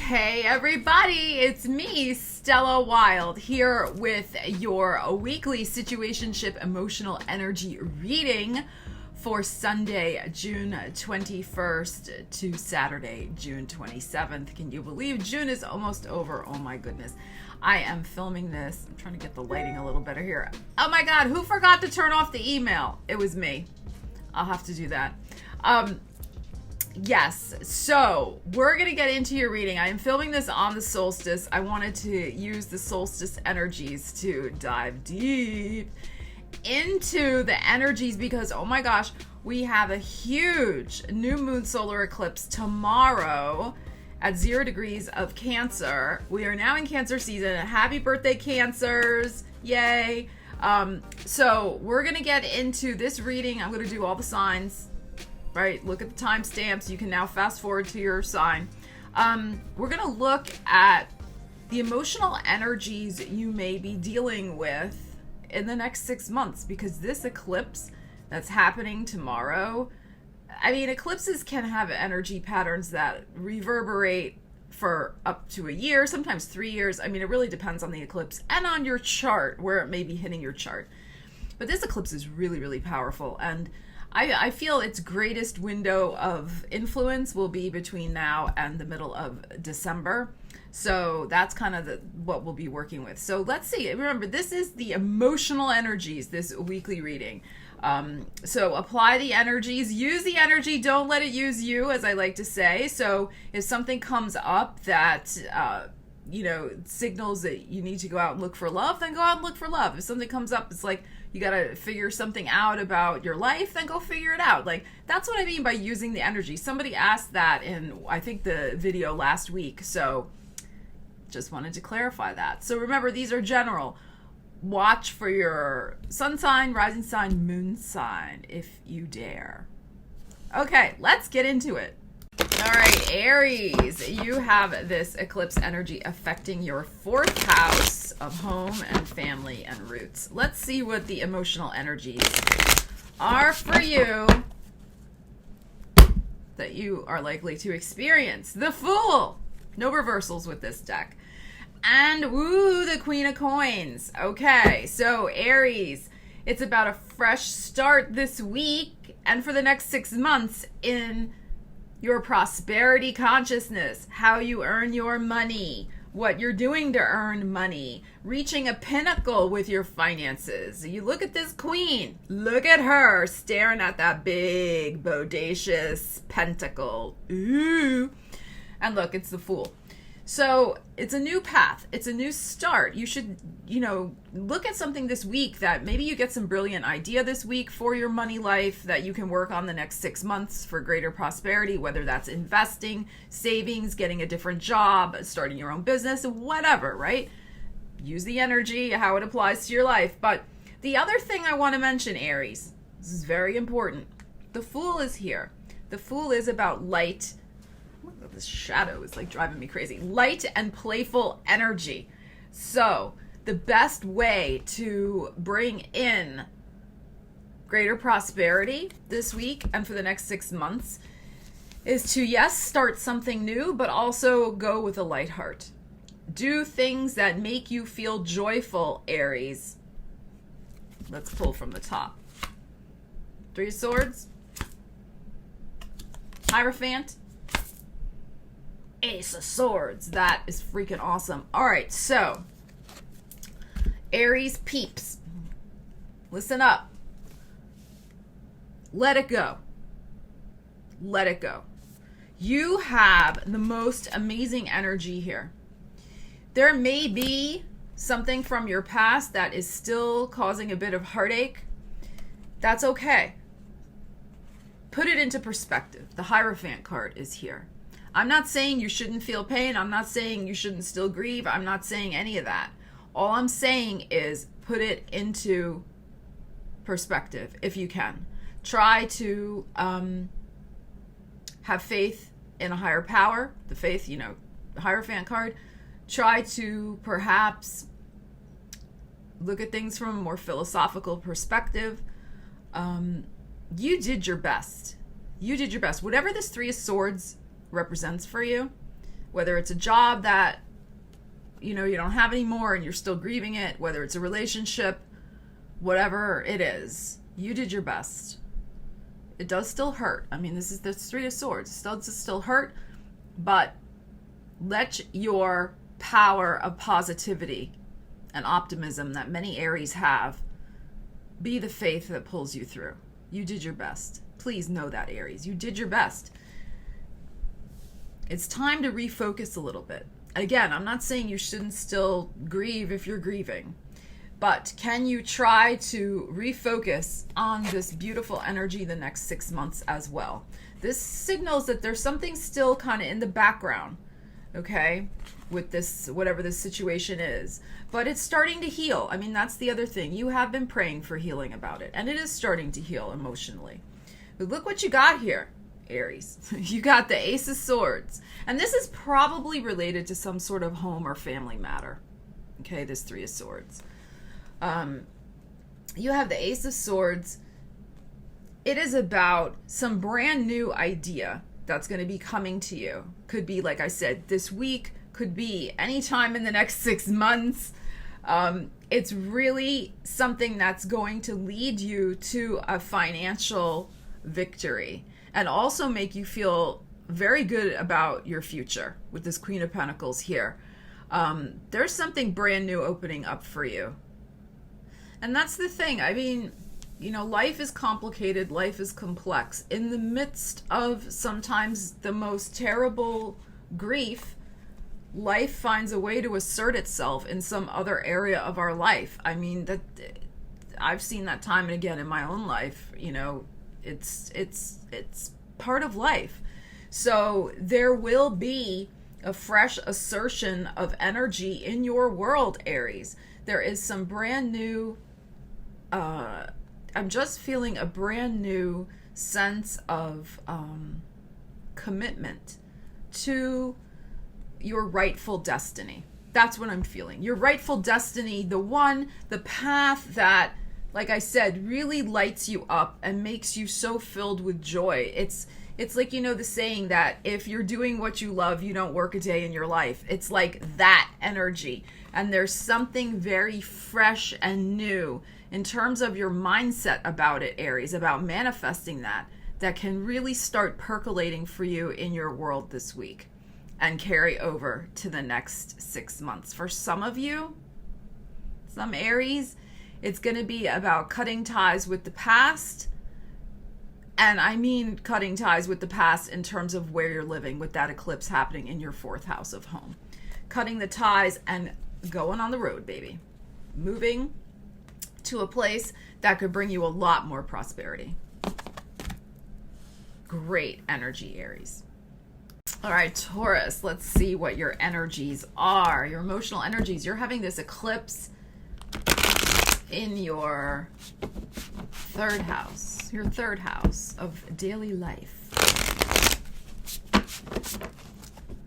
Hey everybody, it's me, Stella Wild, here with your weekly situationship emotional energy reading for Sunday, June 21st to Saturday, June 27th. Can you believe June is almost over? Oh my goodness. I am filming this. I'm trying to get the lighting a little better here. Oh my God, who forgot to turn off the email? It was me. I'll have to do that. Yes, so we're going to get into your reading. I am filming this on the solstice. I wanted to use the solstice energies to dive deep into the energies because, oh my gosh, we have a huge new moon solar eclipse tomorrow at 0 degrees of Cancer. We are now in Cancer season. Happy birthday, Cancers. Yay. So we're going to get into this reading. I'm going to do all the signs. Right, look at the timestamps. You can now fast forward to your sign. We're going to look at the emotional energies you may be dealing with in the next 6 months, because this eclipse that's happening tomorrow, I mean, eclipses can have energy patterns that reverberate for up to a year, sometimes 3 years. I mean, it really depends on the eclipse and on your chart, where it may be hitting your chart. But this eclipse is really, really powerful, and I feel its greatest window of influence will be between now and the middle of December. So that's kind of what we'll be working with. So let's see. Remember, this is the emotional energies, this weekly reading. So apply the energies, use the energy, don't let it use you, as I like to say. So if something comes up that, signals that you need to go out and look for love, then go out and look for love. If something comes up, it's like, you got to figure something out about your life, then go figure it out. Like, that's what I mean by using the energy. Somebody asked that in, I think, the video last week. So just wanted to clarify that. So remember, these are general. Watch for your sun sign, rising sign, moon sign, if you dare. Okay, let's get into it. All right, Aries, you have this eclipse energy affecting your 4th house of home and family and roots. Let's see what the emotional energies are for you that you are likely to experience. The Fool. No reversals with this deck. And woo, the Queen of Coins. Okay, so Aries, it's about a fresh start this week and for the next 6 months in your prosperity consciousness, how you earn your money, what you're doing to earn money, reaching a pinnacle with your finances. You look at this queen, look at her staring at that big, bodacious pentacle. Ooh. And look, it's the Fool. So it's a new path. It's a new start. You should, look at something this week that maybe you get some brilliant idea this week for your money life that you can work on the next 6 months for greater prosperity, whether that's investing, savings, getting a different job, starting your own business, whatever, right? Use the energy, how it applies to your life. But the other thing I want to mention, Aries, this is very important. The Fool is here. The Fool is about light. This shadow is like driving me crazy. Light and playful energy. So the best way to bring in greater prosperity this week and for the next 6 months is to, yes, start something new, but also go with a light heart. Do things that make you feel joyful, Aries. Let's pull from the top. 3 of Swords. Hierophant. Ace of Swords. That is freaking awesome. All right, so Aries peeps, listen up. Let it go. Let it go. You have the most amazing energy here. There may be something from your past that is still causing a bit of heartache. That's okay. Put it into perspective. The Hierophant card is here. I'm not saying you shouldn't feel pain. I'm not saying you shouldn't still grieve. I'm not saying any of that. All I'm saying is put it into perspective if you can. Try to have faith in a higher power. The faith, the Hierophant card. Try to perhaps look at things from a more philosophical perspective. You did your best. You did your best. Whatever this 3 of Swords represents for you, whether it's a job that you don't have anymore and you're still grieving it, whether it's a relationship, whatever it is, you did your best. It does still hurt. I mean, this is the Three of Swords. It does still hurt, but let your power of positivity and optimism that many Aries have be the faith that pulls you through. You did your best. Please know that, Aries. You did your best. It's time to refocus a little bit. Again, I'm not saying you shouldn't still grieve if you're grieving, but can you try to refocus on this beautiful energy the next 6 months as well? This signals that there's something still kind of in the background, okay, with this, whatever this situation is. But it's starting to heal. I mean, that's the other thing. You have been praying for healing about it, and it is starting to heal emotionally. But look what you got here, Aries. You got the Ace of Swords. And this is probably related to some sort of home or family matter. Okay, this Three of Swords. You have the Ace of Swords. It is about some brand new idea that's going to be coming to you. Could be, like I said, this week, could be anytime in the next 6 months. It's really something that's going to lead you to a financial victory and also make you feel very good about your future with this Queen of Pentacles here. There's something brand new opening up for you. And that's the thing. I mean, life is complicated. Life is complex. In the midst of sometimes the most terrible grief, life finds a way to assert itself in some other area of our life. I mean, that I've seen that time and again in my own life. It's part of life. So there will be a fresh assertion of energy in your world, Aries. There is some brand new, I'm just feeling a brand new sense of commitment to your rightful destiny. That's what I'm feeling. Your rightful destiny, the path that, like I said, really lights you up and makes you so filled with joy. It's like, the saying that if you're doing what you love, you don't work a day in your life. It's like that energy. And there's something very fresh and new in terms of your mindset about it, Aries, about manifesting that can really start percolating for you in your world this week and carry over to the next 6 months. For some of you, some Aries, it's going to be about cutting ties with the past. And I mean cutting ties with the past in terms of where you're living, with that eclipse happening in your 4th house of home. Cutting the ties and going on the road, baby. Moving to a place that could bring you a lot more prosperity. Great energy, Aries. All right, Taurus, let's see what your energies are. Your emotional energies. You're having this eclipse in your 3rd house. Your 3rd house of daily life.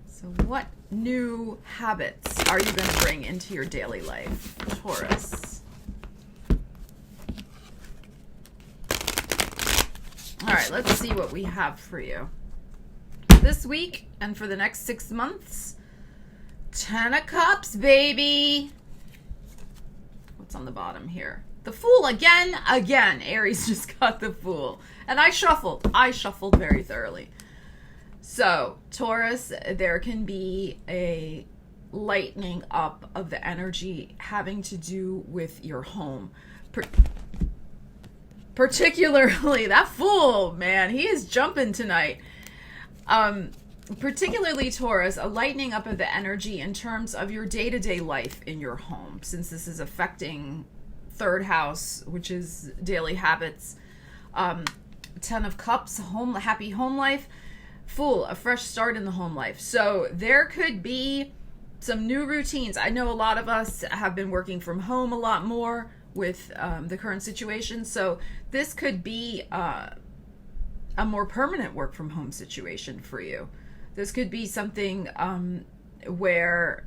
So what new habits are you going to bring into your daily life, Taurus? All right, let's see what we have for you this week and for the next 6 months. 10 of Cups, baby. What's on the bottom here? The Fool again. Aries just got the Fool. And I shuffled very thoroughly. So, Taurus, there can be a lightening up of the energy having to do with your home. Particularly, that Fool, man, he is jumping tonight. Particularly, Taurus, a lightening up of the energy in terms of your day-to-day life in your home, since this is affecting 3rd house, which is daily habits. 10 of Cups, happy home life. Fool, a fresh start in the home life. So there could be some new routines. I know a lot of us have been working from home a lot more with the current situation. So this could be a more permanent work from home situation for you. This could be something where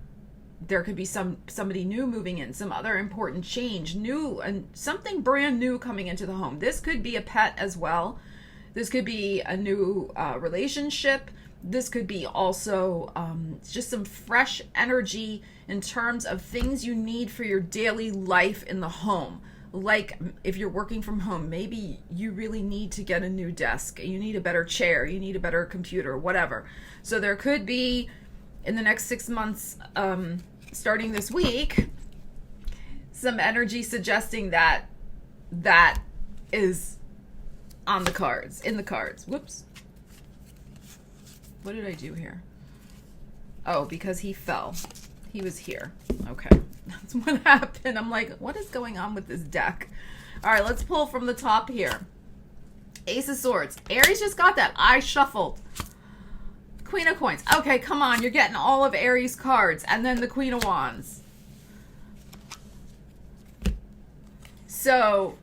there could be somebody new moving in, some other important change, new, and something brand new coming into the home. This could be a pet as well. This could be a new relationship. this could be also just some fresh energy in terms of things you need for your daily life in the home. Like if you're working from home, maybe you really need to get a new desk, you need a better chair, you need a better computer, whatever. So there could be, in the next 6 months, starting this week, some energy suggesting that that is on the cards, in the cards. Whoops. What did I do here? Oh, because he fell. He was here. Okay. That's what happened. I'm like, what is going on with this deck? All right, let's pull from the top here. Ace of Swords. Aries just got that. I shuffled. Queen of Coins. Okay, come on. You're getting all of Aries cards. And then the Queen of Wands. So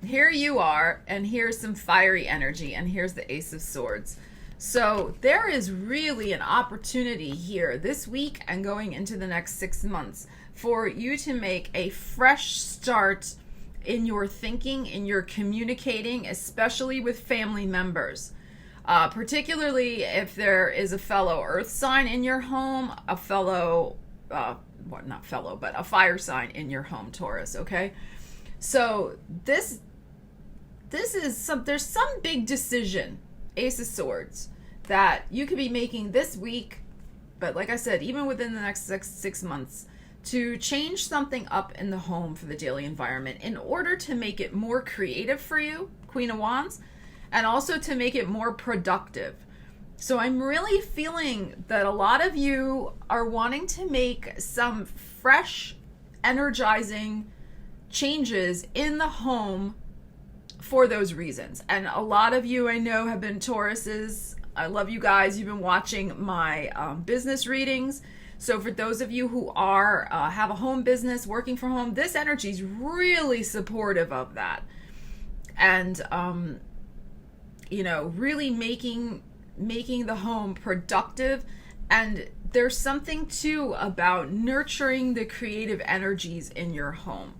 here you are, and here's some fiery energy, and here's the Ace of Swords. So there is really an opportunity here this week and going into the next 6 months for you to make a fresh start in your thinking, in your communicating, especially with family members. Particularly if there is a fellow earth sign in your home, a fellow, not fellow, but a fire sign in your home, Taurus, okay? So there's some big decision, Ace of Swords, that you could be making this week, but like I said, even within the next six months, to change something up in the home for the daily environment in order to make it more creative for you, Queen of Wands, and also to make it more productive. So I'm really feeling that a lot of you are wanting to make some fresh, energizing changes in the home for those reasons. And a lot of you I know have been Tauruses. I love you guys. You've been watching my business readings. So for those of you who are have a home business, working from home, this energy is really supportive of that. And really making the home productive. And there's something too about nurturing the creative energies in your home.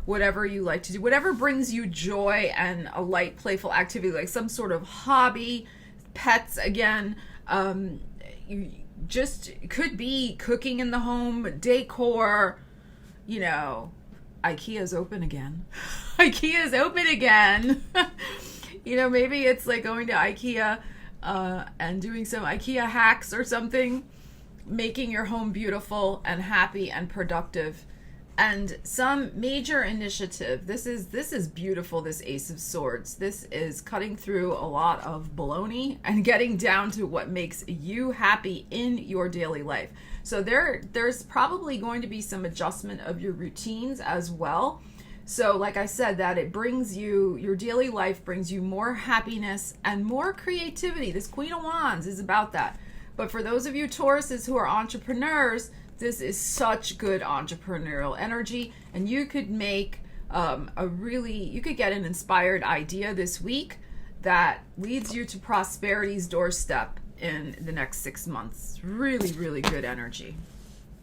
Whatever you like to do, whatever brings you joy and a light, playful activity, like some sort of hobby, pets again. You just could be cooking in the home, decor. IKEA's open again. IKEA's open again. Maybe it's like going to IKEA and doing some IKEA hacks or something, making your home beautiful and happy and productive. And some major initiative. This is beautiful, this Ace of Swords. This is cutting through a lot of baloney and getting down to what makes you happy in your daily life. So there's probably going to be some adjustment of your routines as well. So like I said, that it brings you, your daily life brings you more happiness and more creativity. This Queen of Wands is about that. But for those of you Tauruses who are entrepreneurs, this is such good entrepreneurial energy, and you could make you could get an inspired idea this week that leads you to prosperity's doorstep in the next 6 months. Really, really good energy.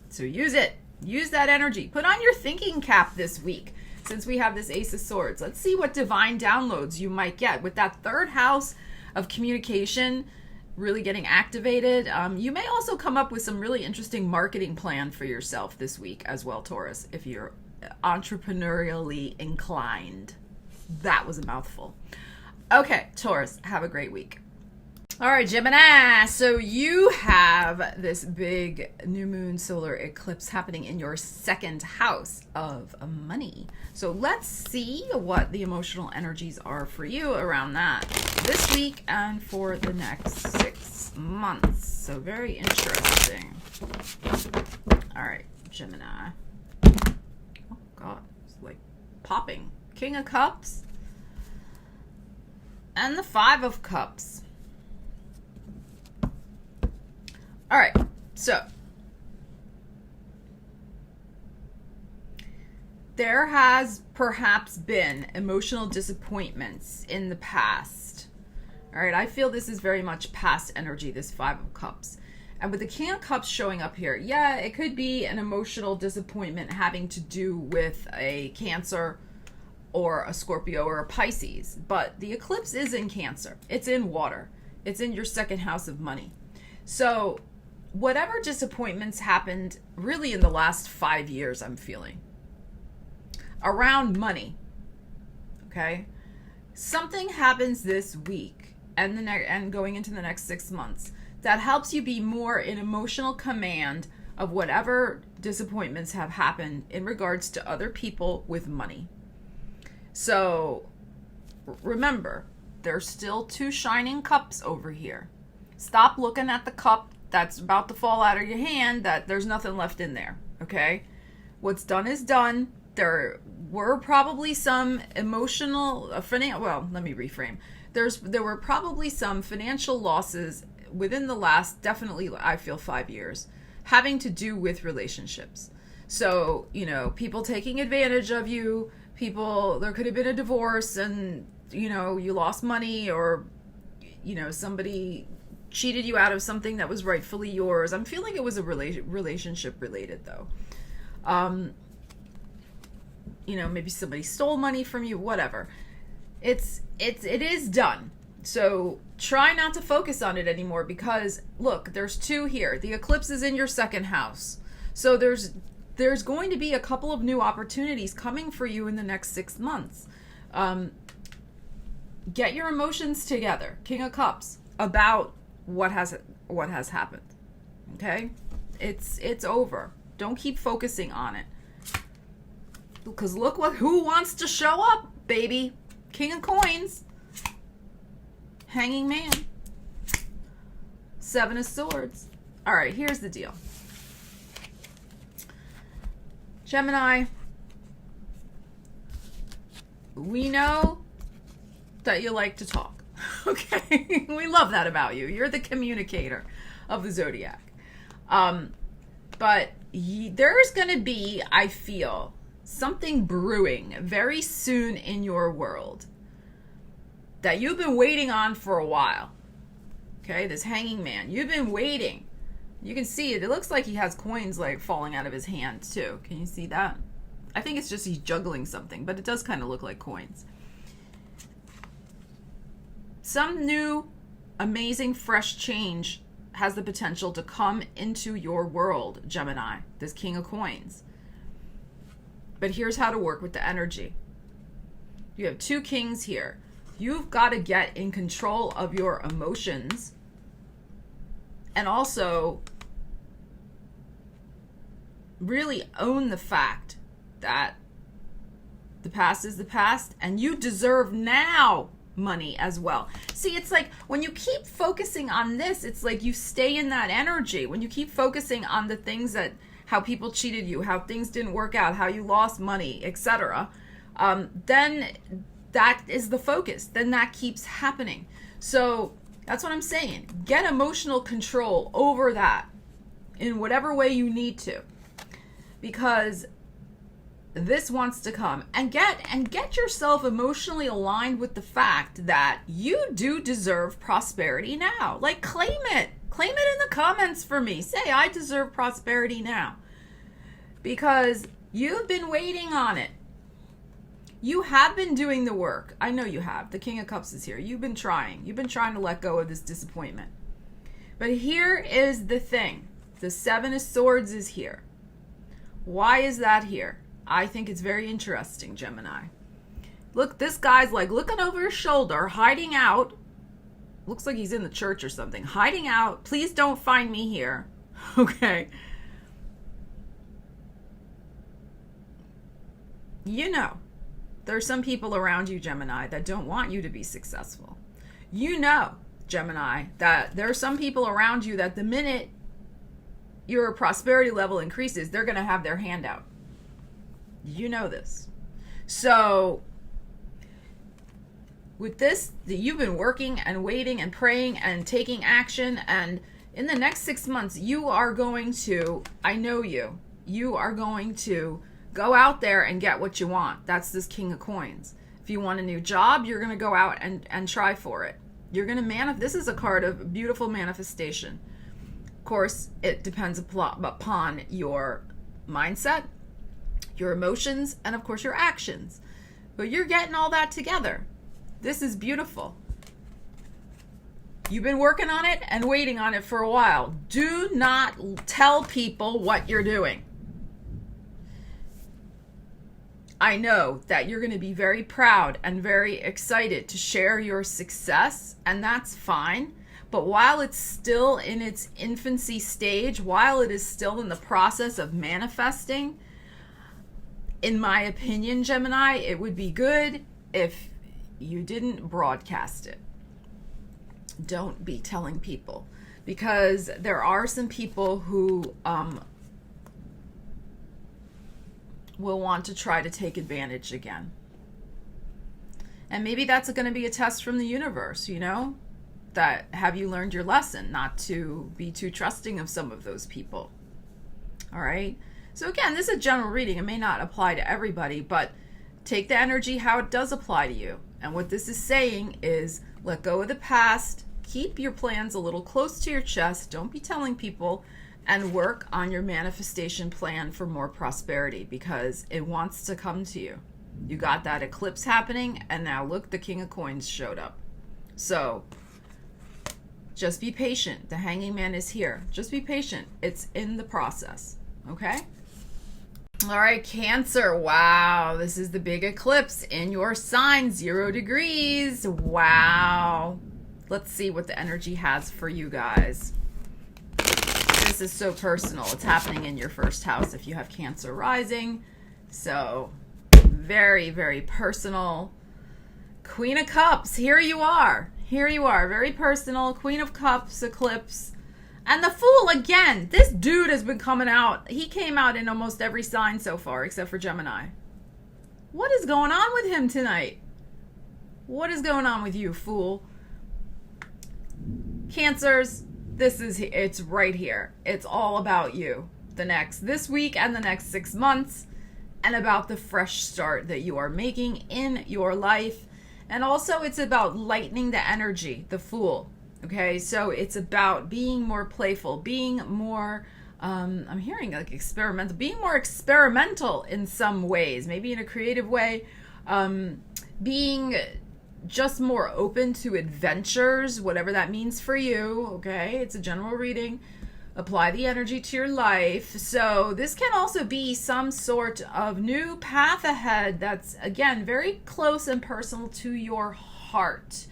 So use it. Use that energy. Put on your thinking cap this week since we have this Ace of Swords. Let's see what divine downloads you might get with that third house of communication really getting activated. You may also come up with some really interesting marketing plan for yourself this week as well, Taurus, if you're entrepreneurially inclined. That was a mouthful. Okay, Taurus, have a great week. All right, Gemini. So you have this big new moon solar eclipse happening in your second house of money. So let's see what the emotional energies are for you around that this week and for the next 6 months. So very interesting. All right, Gemini. Oh, God. It's like popping. King of Cups and the Five of Cups. All right, so there has perhaps been emotional disappointments in the past. All right, I feel this is very much past energy, this Five of Cups. And with the King of Cups showing up here, yeah, it could be an emotional disappointment having to do with a Cancer or a Scorpio or a Pisces. But the eclipse is in Cancer. It's in water. It's in your second house of money. So whatever disappointments happened really in the last 5 years, I'm feeling around money, okay, something happens this week and going into the next 6 months that helps you be more in emotional command of whatever disappointments have happened in regards to other people with money. So remember, there's still 2 shining cups over here. Stop looking at the cup that's about to fall out of your hand, that there's nothing left in there, okay? What's done is done. There were probably some emotional, well, let me reframe. There were probably some financial losses within the last, definitely, I feel 5 years, having to do with relationships. So, people taking advantage of you, there could have been a divorce and, you lost money, or, somebody cheated you out of something that was rightfully yours. I'm feeling it was a relationship related though. Maybe somebody stole money from you, whatever. It is done. So try not to focus on it anymore, because look, there's 2 here. The eclipse is in your 2nd house. So there's going to be a couple of new opportunities coming for you in the next 6 months. Get your emotions together, King of Cups, about what has happened. Okay? It's over. Don't keep focusing on it. Because look who wants to show up, baby. King of Coins. Hanging Man. 7 of Swords. All right, here's the deal. Gemini, we know that you like to talk. Okay? We love that about you. You're the communicator of the zodiac. But there's going to be, I feel, something brewing very soon in your world that you've been waiting on for a while. Okay? This Hanging Man. You've been waiting. You can see it. It looks like he has coins like falling out of his hand too. Can you see that? I think it's just he's juggling something, but it does kind of look like coins. Some new, amazing, fresh change has the potential to come into your world, Gemini, this King of Coins. But here's how to work with the energy. You have 2 kings here. You've got to get in control of your emotions, and also really own the fact that the past is the past, and you deserve now money as well. See, it's like when you keep focusing on this, it's like you stay in that energy. When you keep focusing on the things that, how people cheated you, how things didn't work out, how you lost money, etc., then that is the focus. Then that keeps happening. So that's what I'm saying. Get emotional control over that in whatever way you need to, because this wants to come, and get yourself emotionally aligned with the fact that you do deserve prosperity now. Like, claim it in the comments for me. Say, I deserve prosperity now, because you've been waiting on it. You have been doing the work. I know you have. The King of Cups is here. You've been trying to let go of this disappointment. But here is the thing. The 7 of Swords is here. Why is that here? I think it's very interesting, Gemini. Look, this guy's like looking over his shoulder, hiding out. Looks like he's in the church or something. Hiding out. Please don't find me here. Okay. There are some people around you, Gemini, that don't want you to be successful. Gemini, that there are some people around you that the minute your prosperity level increases, they're going to have their hand out. You know this. So with this, you've been working and waiting and praying and taking action, and in the next 6 months, you are going to, I know you are going to go out there and get what you want. That's this King of Coins. If you want a new job, you're going to go out and try for it. You're going to this is a card of beautiful manifestation. Of course, it depends upon your mindset, your emotions, and of course your actions. But you're getting all that together. This is beautiful. You've been working on it and waiting on it for a while. Do not tell people what you're doing. I know that you're going to be very proud and very excited to share your success, and that's fine. But while it's still in its infancy stage, while it is still in the process of manifesting, in my opinion, Gemini, it would be good if you didn't broadcast it. Don't be telling people, because there are some people who will want to try to take advantage again. And maybe that's going to be a test from the universe, you know, that have you learned your lesson not to be too trusting of some of those people. All right. So again, this is a general reading. It may not apply to everybody, but take the energy how it does apply to you. And what this is saying is let go of the past, keep your plans a little close to your chest, don't be telling people, and work on your manifestation plan for more prosperity, because it wants to come to you. You got that eclipse happening, and now look, the King of Coins showed up. So just be patient. The Hanging Man is here. Just be patient. It's in the process. Okay? All right, Cancer. Wow, this is the big eclipse in your sign, 0 degrees. Wow. Let's see what the energy has for you guys. This is so personal. It's happening in your first house if you have Cancer rising. So very, very personal. Queen of Cups. Here you are. Here you are. Very personal. Queen of Cups, eclipse. And the Fool again. This dude has been coming out. He came out in almost every sign so far except for Gemini. What is going on with him tonight? What is going on with you, Fool? Cancers, it's right here. It's all about you. This week and the next 6 months, and about the fresh start that you are making in your life. And also it's about lightening the energy, the Fool. Okay, so it's about being more playful, being more, I'm hearing like experimental, being more experimental in some ways, maybe in a creative way, being just more open to adventures, whatever that means for you. Okay, it's a general reading. Apply the energy to your life. So this can also be some sort of new path ahead that's, again, very close and personal to your heart.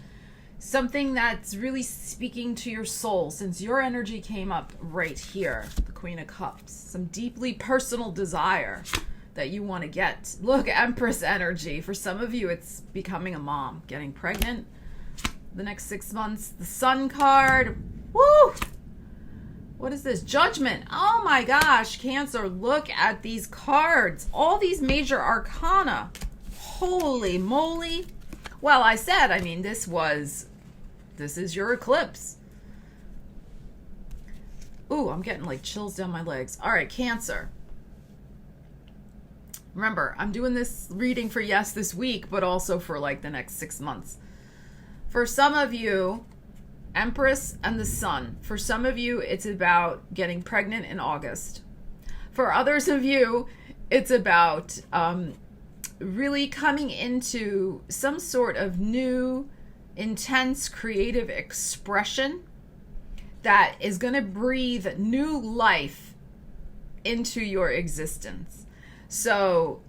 Something that's really speaking to your soul, since your energy came up right here, the Queen of Cups. Some deeply personal desire that you want to get. Look, Empress energy. For some of you, it's becoming a mom, getting pregnant the next 6 months. The Sun card. Woo! What is this? Judgment. Oh my gosh, Cancer, look at these cards. All these major arcana. Holy moly. Well, I said, this is your eclipse. Ooh, I'm getting like chills down my legs. All right, Cancer. Remember, I'm doing this reading for this week, but also for like the next 6 months. For some of you, Empress and the Sun. For some of you, it's about getting pregnant in August. For others of you, it's about really coming into some sort of new, intense, creative expression that is going to breathe new life into your existence. So,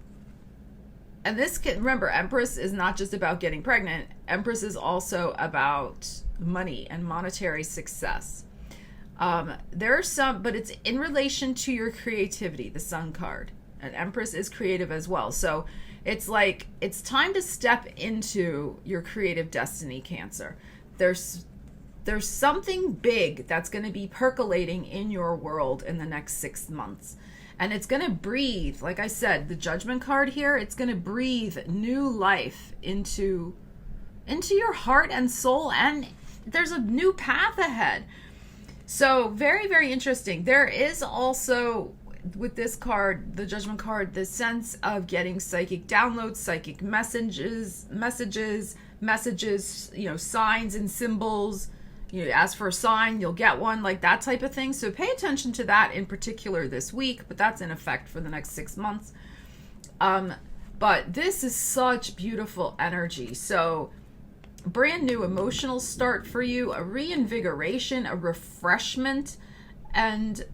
and this can, remember, Empress is not just about getting pregnant. Empress is also about money and monetary success. There's some, but it's in relation to your creativity, the Sun card. And Empress is creative as well. So it's like, it's time to step into your creative destiny, Cancer. There's something big that's going to be percolating in your world in the next 6 months. And it's going to breathe, like I said, the Judgment card here, it's going to breathe new life into your heart and soul, and there's a new path ahead. So very, very interesting. There is also, with this card, the Judgment card, the sense of getting psychic downloads, psychic messages, signs and symbols. You ask for a sign, you'll get one, like that type of thing. So pay attention to that in particular this week, but that's in effect for the next 6 months. But this is such beautiful energy. So brand new emotional start for you, a reinvigoration, a refreshment, and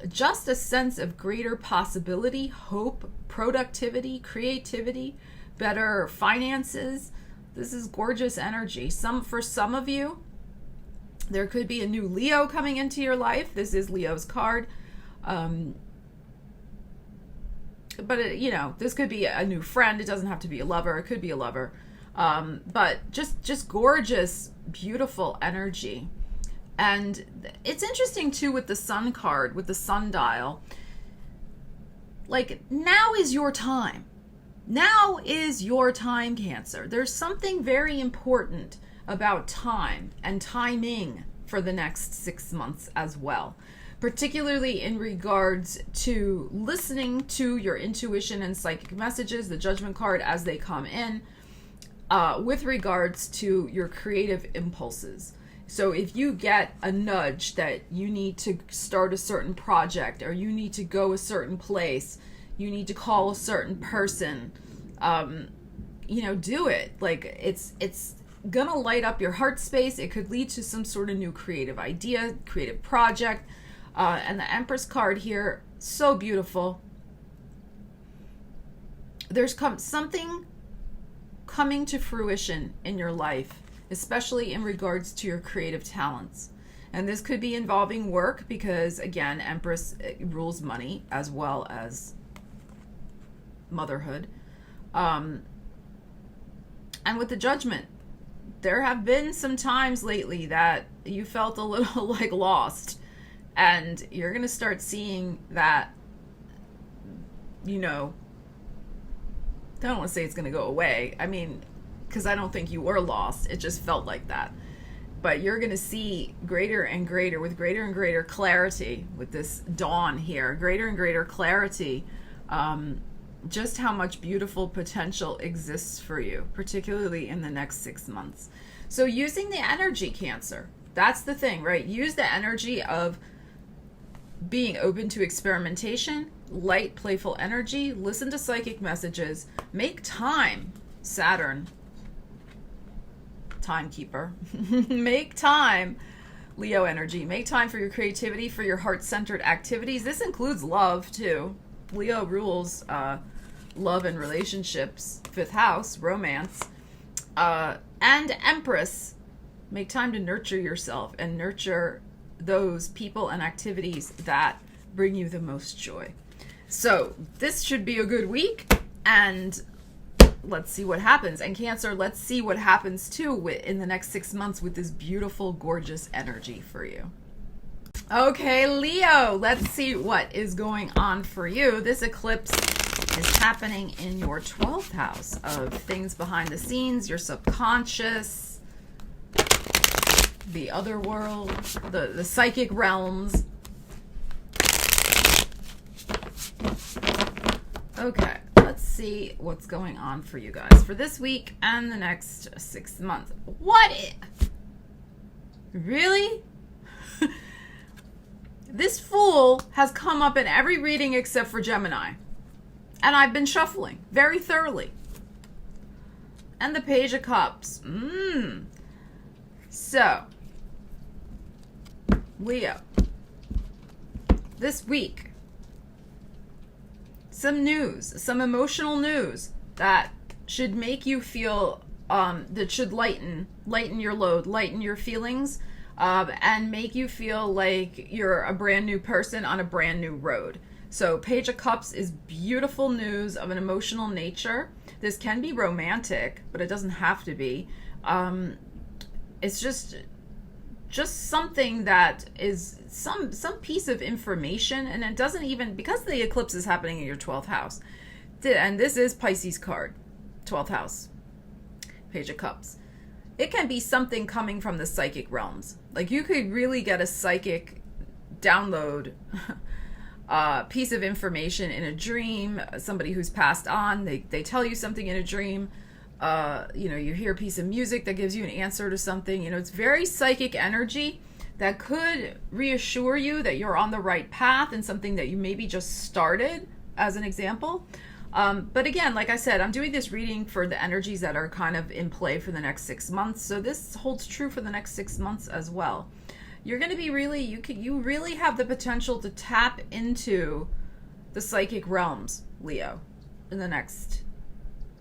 just a sense of greater possibility, hope, productivity, creativity, better finances. This is gorgeous energy. For some of you, there could be a new Leo coming into your life. This is Leo's card. But this could be a new friend. It doesn't have to be a lover. It could be a lover. But just gorgeous, beautiful energy. And it's interesting too with the sun card, with the sundial. Like, now is your time. Now is your time, Cancer. There's something very important about time and timing for the next 6 months as well, particularly in regards to listening to your intuition and psychic messages, the judgment card as they come in, with regards to your creative impulses. So if you get a nudge that you need to start a certain project, or you need to go a certain place, you need to call a certain person, do it. Like, it's gonna light up your heart space. It could lead to some sort of new creative idea, creative project. And the Empress card here, so beautiful. There's something coming to fruition in your life, especially in regards to your creative talents. And this could be involving work because, again, Empress rules money as well as motherhood. And with the Judgment, there have been some times lately that you felt a little like lost. And you're going to start seeing that, I don't want to say it's going to go away. I mean, because I don't think you were lost. It just felt like that. But you're going to see greater and greater clarity with this dawn here, greater and greater clarity, just how much beautiful potential exists for you, particularly in the next 6 months. So using the energy, Cancer, that's the thing, right? Use the energy of being open to experimentation, light, playful energy, listen to psychic messages, make time, Saturn, timekeeper, make time, Leo energy, make time for your creativity, for your heart-centered activities. This includes love, too. Leo rules love and relationships, 5th house, romance, and Empress, make time to nurture yourself and nurture those people and activities that bring you the most joy. So this should be a good week, and let's see what happens. And Cancer, let's see what happens too in the next 6 months with this beautiful, gorgeous energy for you. Okay, Leo, let's see what is going on for you. This eclipse is happening in your 12th house of things behind the scenes, your subconscious, the other world, the psychic realms. Okay, let's see what's going on for you guys for this week and the next 6 months. Really? This Fool has come up in every reading except for Gemini. And I've been shuffling very thoroughly. And the Page of Cups. So, Leo, this week, some news, some emotional news that should make you feel, that should lighten your load, lighten your feelings, and make you feel like you're a brand new person on a brand new road. So Page of Cups is beautiful news of an emotional nature. This can be romantic, but it doesn't have to be. It's just something that is some piece of information, and it doesn't even, because the eclipse is happening in your 12th house, and this is Pisces card, 12th house, Page of Cups. It can be something coming from the psychic realms. Like, you could really get a psychic download, piece of information in a dream, somebody who's passed on, they tell you something in a dream. You hear a piece of music that gives you an answer to something. It's very psychic energy that could reassure you that you're on the right path and something that you maybe just started, as an example. But again, like I said, I'm doing this reading for the energies that are kind of in play for the next 6 months. So this holds true for the next 6 months as well. You're going to be really, you really have the potential to tap into the psychic realms, Leo, in the next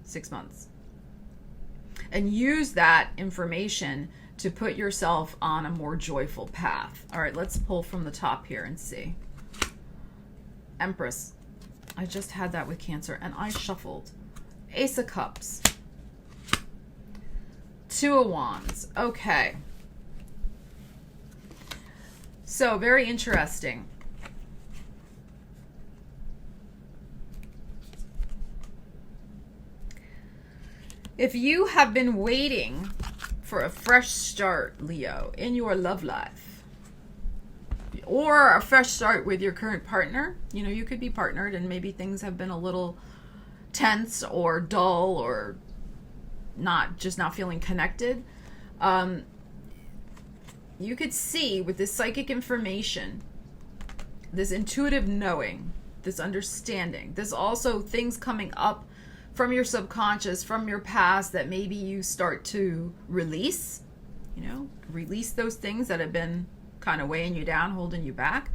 6 months. And use that information to put yourself on a more joyful path. All right, let's pull from the top here and see. Empress. I just had that with Cancer, and I shuffled. Ace of Cups. Two of Wands. Okay. So, very interesting. If you have been waiting for a fresh start, Leo, in your love life, or a fresh start with your current partner, you know, you could be partnered and maybe things have been a little tense or dull or not feeling connected. You could see with this psychic information, this intuitive knowing, this understanding, this also things coming up from your subconscious, from your past that maybe you start to release, you know, release those things that have been kind of weighing you down, holding you back,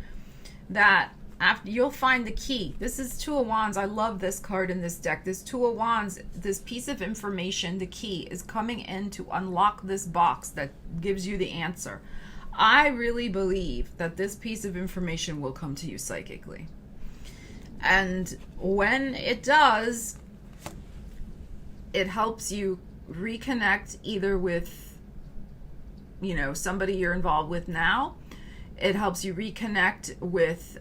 that after you'll find the key. This is Two of Wands. I love this card in this deck. This Two of Wands, this piece of information, the key is coming in to unlock this box that gives you the answer. I really believe that this piece of information will come to you psychically. And when it does, it helps you reconnect either with, you know, somebody you're involved with now. It helps you reconnect with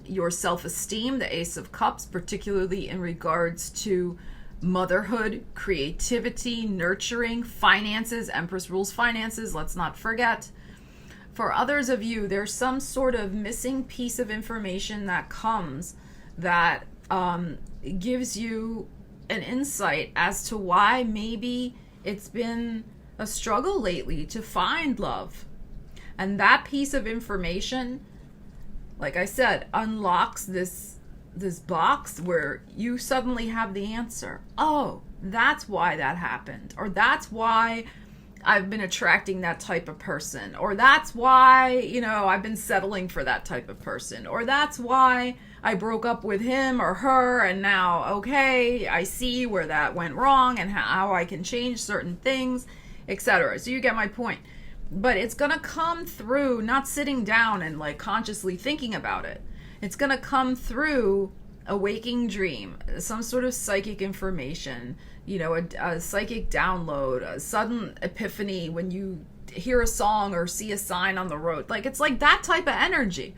your self-esteem, the Ace of Cups, particularly in regards to motherhood, creativity, nurturing, finances. Empress rules finances, let's not forget. For others of you, there's some sort of missing piece of information that comes that gives you an insight as to why maybe it's been a struggle lately to find love. And that piece of information, like I said, unlocks this box where you suddenly have the answer. Oh, that's why that happened. Or that's why I've been attracting that type of person. Or that's why, you know, I've been settling for that type of person. Or that's why I broke up with him or her, and now, okay, I see where that went wrong and how I can change certain things, etc. So you get my point. But it's going to come through not sitting down and like consciously thinking about it. It's going to come through a waking dream, some sort of psychic information, you know, a psychic download, a sudden epiphany when you hear a song or see a sign on the road. Like, it's like that type of energy.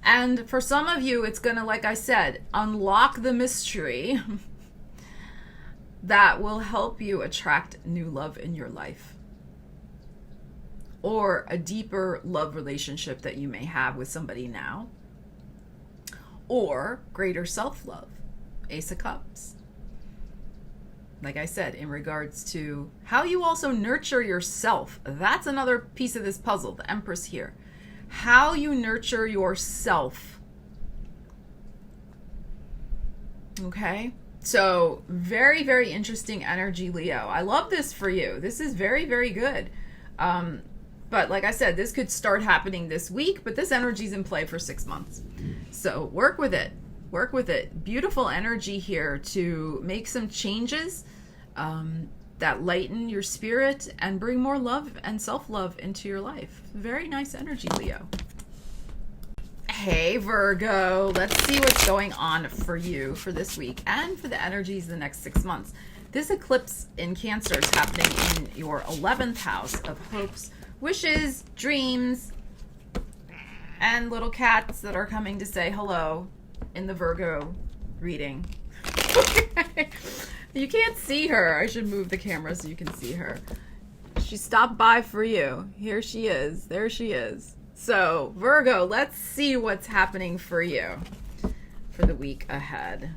And for some of you, it's going to, like I said, unlock the mystery that will help you attract new love in your life. Or a deeper love relationship that you may have with somebody now. Or greater self-love, Ace of Cups. Like I said, in regards to how you also nurture yourself. That's another piece of this puzzle, the Empress here. How you nurture yourself. Okay? So, very, very interesting energy, Leo. I love this for you. This is very, very good. But like I said, this could start happening this week, but this energy's in play for 6 months. So work with it. Work with it. Beautiful energy here to make some changes that lighten your spirit and bring more love and self-love into your life. Very nice energy, Leo. Hey, Virgo. Let's see what's going on for you for this week and for the energies the next 6 months. This eclipse in Cancer is happening in your 11th house of hopes, wishes, dreams, and little cats that are coming to say hello in the Virgo reading. You can't see her. I should move the camera so you can see her. She stopped by for you. Here she is. There she is. So, Virgo, let's see what's happening for you for the week ahead.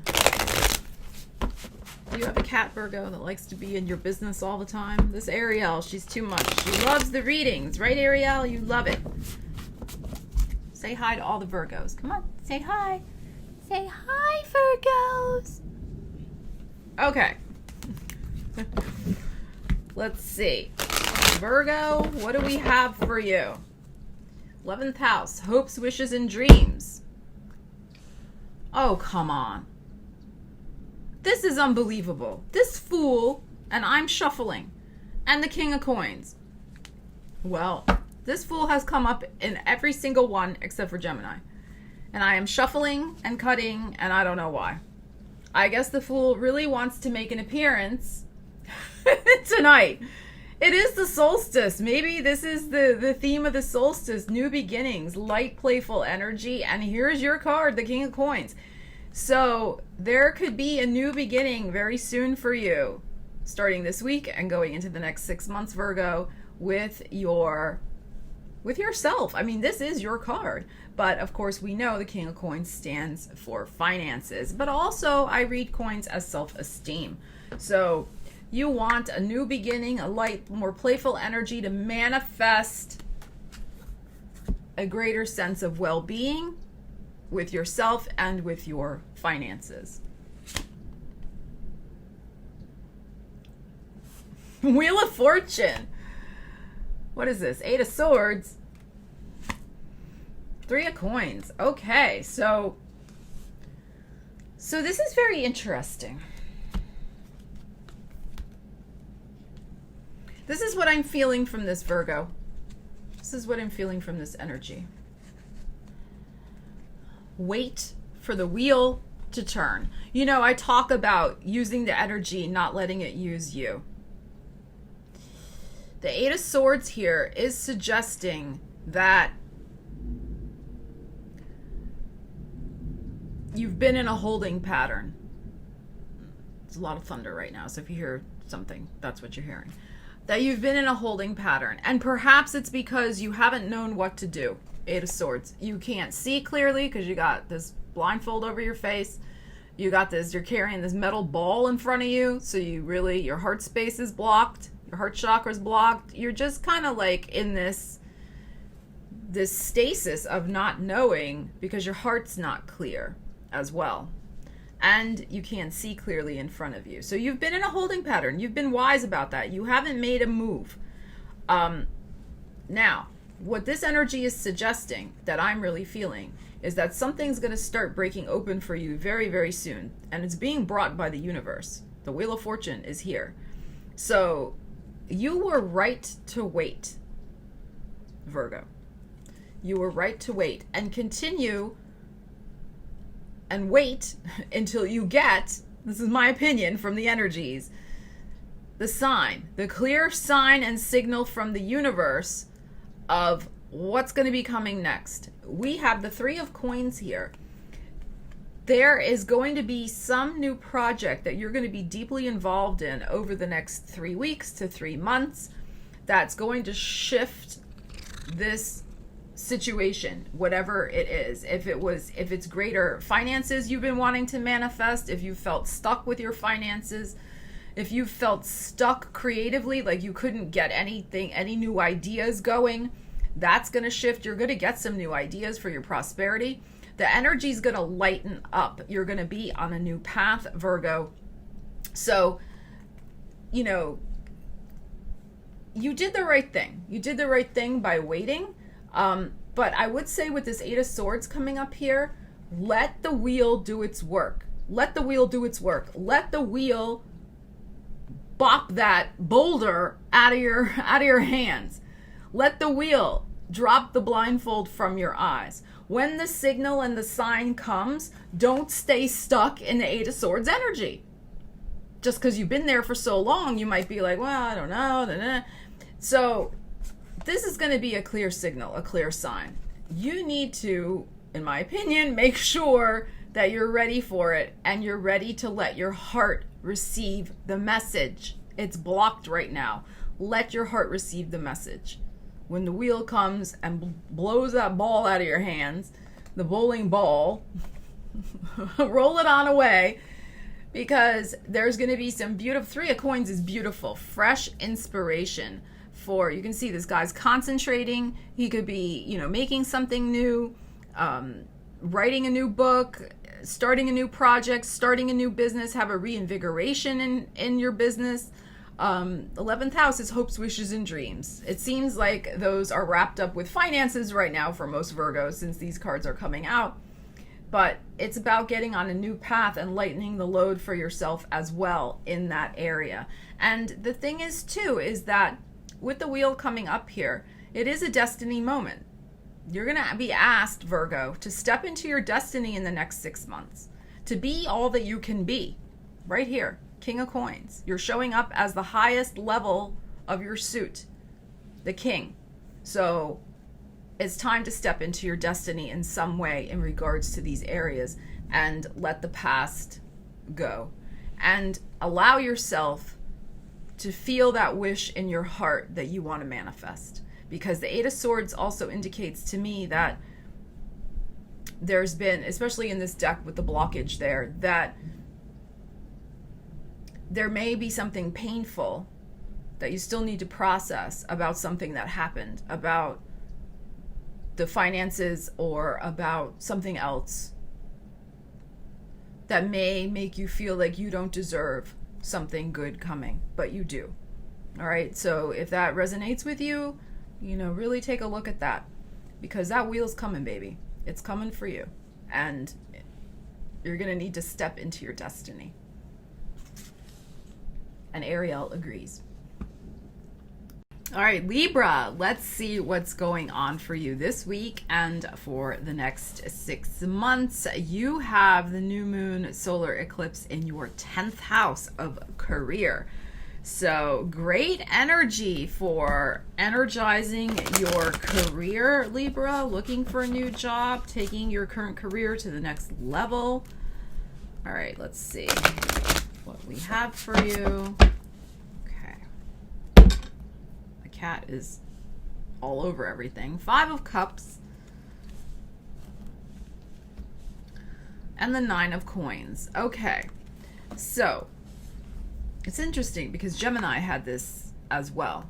Do you have a cat, Virgo, that likes to be in your business all the time? This Ariel, she's too much. She loves the readings. Right, Ariel? You love it. Say hi to all the Virgos. Come on, say hi. Say hi, Virgos. Okay. Let's see. Virgo, what do we have for you? 11th house, hopes, wishes, and dreams. Oh, come on. This is unbelievable. This Fool, and I'm shuffling, and the King of Coins. Well, this Fool has come up in every single one except for Gemini. And I am shuffling and cutting, and I don't know why. I guess the Fool really wants to make an appearance tonight. It is the solstice. Maybe this is the theme of the solstice. New beginnings, light, playful energy. And here's your card, the King of Coins. So there could be a new beginning very soon for you, starting this week and going into the next 6 months, Virgo, with yourself. I mean, this is your card. But of course, we know the King of Coins stands for finances. But also, I read coins as self-esteem. So you want a new beginning, a light, more playful energy to manifest a greater sense of well-being with yourself and with your finances. Wheel of Fortune. What is this? 8 of Swords. 3 of Coins. Okay, so this is very interesting. This is what I'm feeling from this, Virgo. This is what I'm feeling from this energy. Wait for the wheel to turn. You know, I talk about using the energy, not letting it use you. The 8 of Swords here is suggesting that you've been in a holding pattern. There's a lot of thunder right now, so if you hear something, that's what you're hearing. That you've been in a holding pattern, and perhaps it's because you haven't known what to do. 8 of Swords. You can't see clearly because you got this blindfold over your face. You're carrying this metal ball in front of you, so your heart space is blocked. Your heart chakra is blocked. You're just kind of like in this stasis of not knowing because your heart's not clear as well. And you can't see clearly in front of you. So you've been in a holding pattern. You've been wise about that. You haven't made a move. Now, what this energy is suggesting that I'm really feeling is that something's going to start breaking open for you very, very soon. And it's being brought by the universe. The Wheel of Fortune is here. So you were right to wait, Virgo. You were right to wait and continue and wait until you get, this is my opinion from the energies, the sign, the clear sign and signal from the universe of what's going to be coming next. We have the 3 of Coins here. There is going to be some new project that you're going to be deeply involved in over the next 3 weeks to 3 months that's going to shift this situation, whatever it is. If it's greater finances you've been wanting to manifest, if you felt stuck with your finances, if you felt stuck creatively, like you couldn't get anything, any new ideas going, that's going to shift. You're going to get some new ideas for your prosperity. The energy is going to lighten up. You're going to be on a new path, Virgo. So, you know, you did the right thing. You did the right thing by waiting. But I would say with this 8 of Swords coming up here, let the wheel do its work. Let the wheel do its work. Let the wheel bop that boulder out of your hands. Let the wheel drop the blindfold from your eyes. When the signal and the sign comes, don't stay stuck in the 8 of Swords energy. Just because you've been there for so long, you might be like, well, I don't know. So this is going to be a clear signal, a clear sign. You need to, in my opinion, make sure that you're ready for it and you're ready to let your heart receive the message. It's blocked right now. Let your heart receive the message. When the wheel comes and blows that ball out of your hands, the bowling ball, roll it on away, because there's going to be some beautiful, 3 of Coins is beautiful, fresh inspiration for, you can see this guy's concentrating. He could be, making something new, writing a new book, starting a new project, starting a new business, have a reinvigoration in your business. 11th house is hopes, wishes, and dreams. It seems like those are wrapped up with finances right now for most Virgos since these cards are coming out. But it's about getting on a new path and lightening the load for yourself as well in that area. And the thing is, too, is that with the wheel coming up here, it is a destiny moment. You're going to be asked, Virgo, to step into your destiny in the next 6 months, to be all that you can be. Right here, King of Coins. You're showing up as the highest level of your suit, the king. So it's time to step into your destiny in some way in regards to these areas and let the past go. And allow yourself to feel that wish in your heart that you want to manifest. Because the Eight of Swords also indicates to me that there's been, especially in this deck with the blockage there, that there may be something painful that you still need to process about something that happened, about the finances or about something else that may make you feel like you don't deserve something good coming, but you do. All right, so if that resonates with you, really take a look at that, because that wheel's coming, baby. It's coming for you, and you're gonna need to step into your destiny. And Ariel agrees. All right, Libra, let's see what's going on for you this week and for the next 6 months. You have the new moon solar eclipse in your 10th house of career. So great energy for energizing your career, Libra, looking for a new job, taking your current career to the next level. All right, let's see what we have for you. Cat is all over everything. 5 of Cups and the 9 of Coins. Okay, so it's interesting because Gemini had this as well.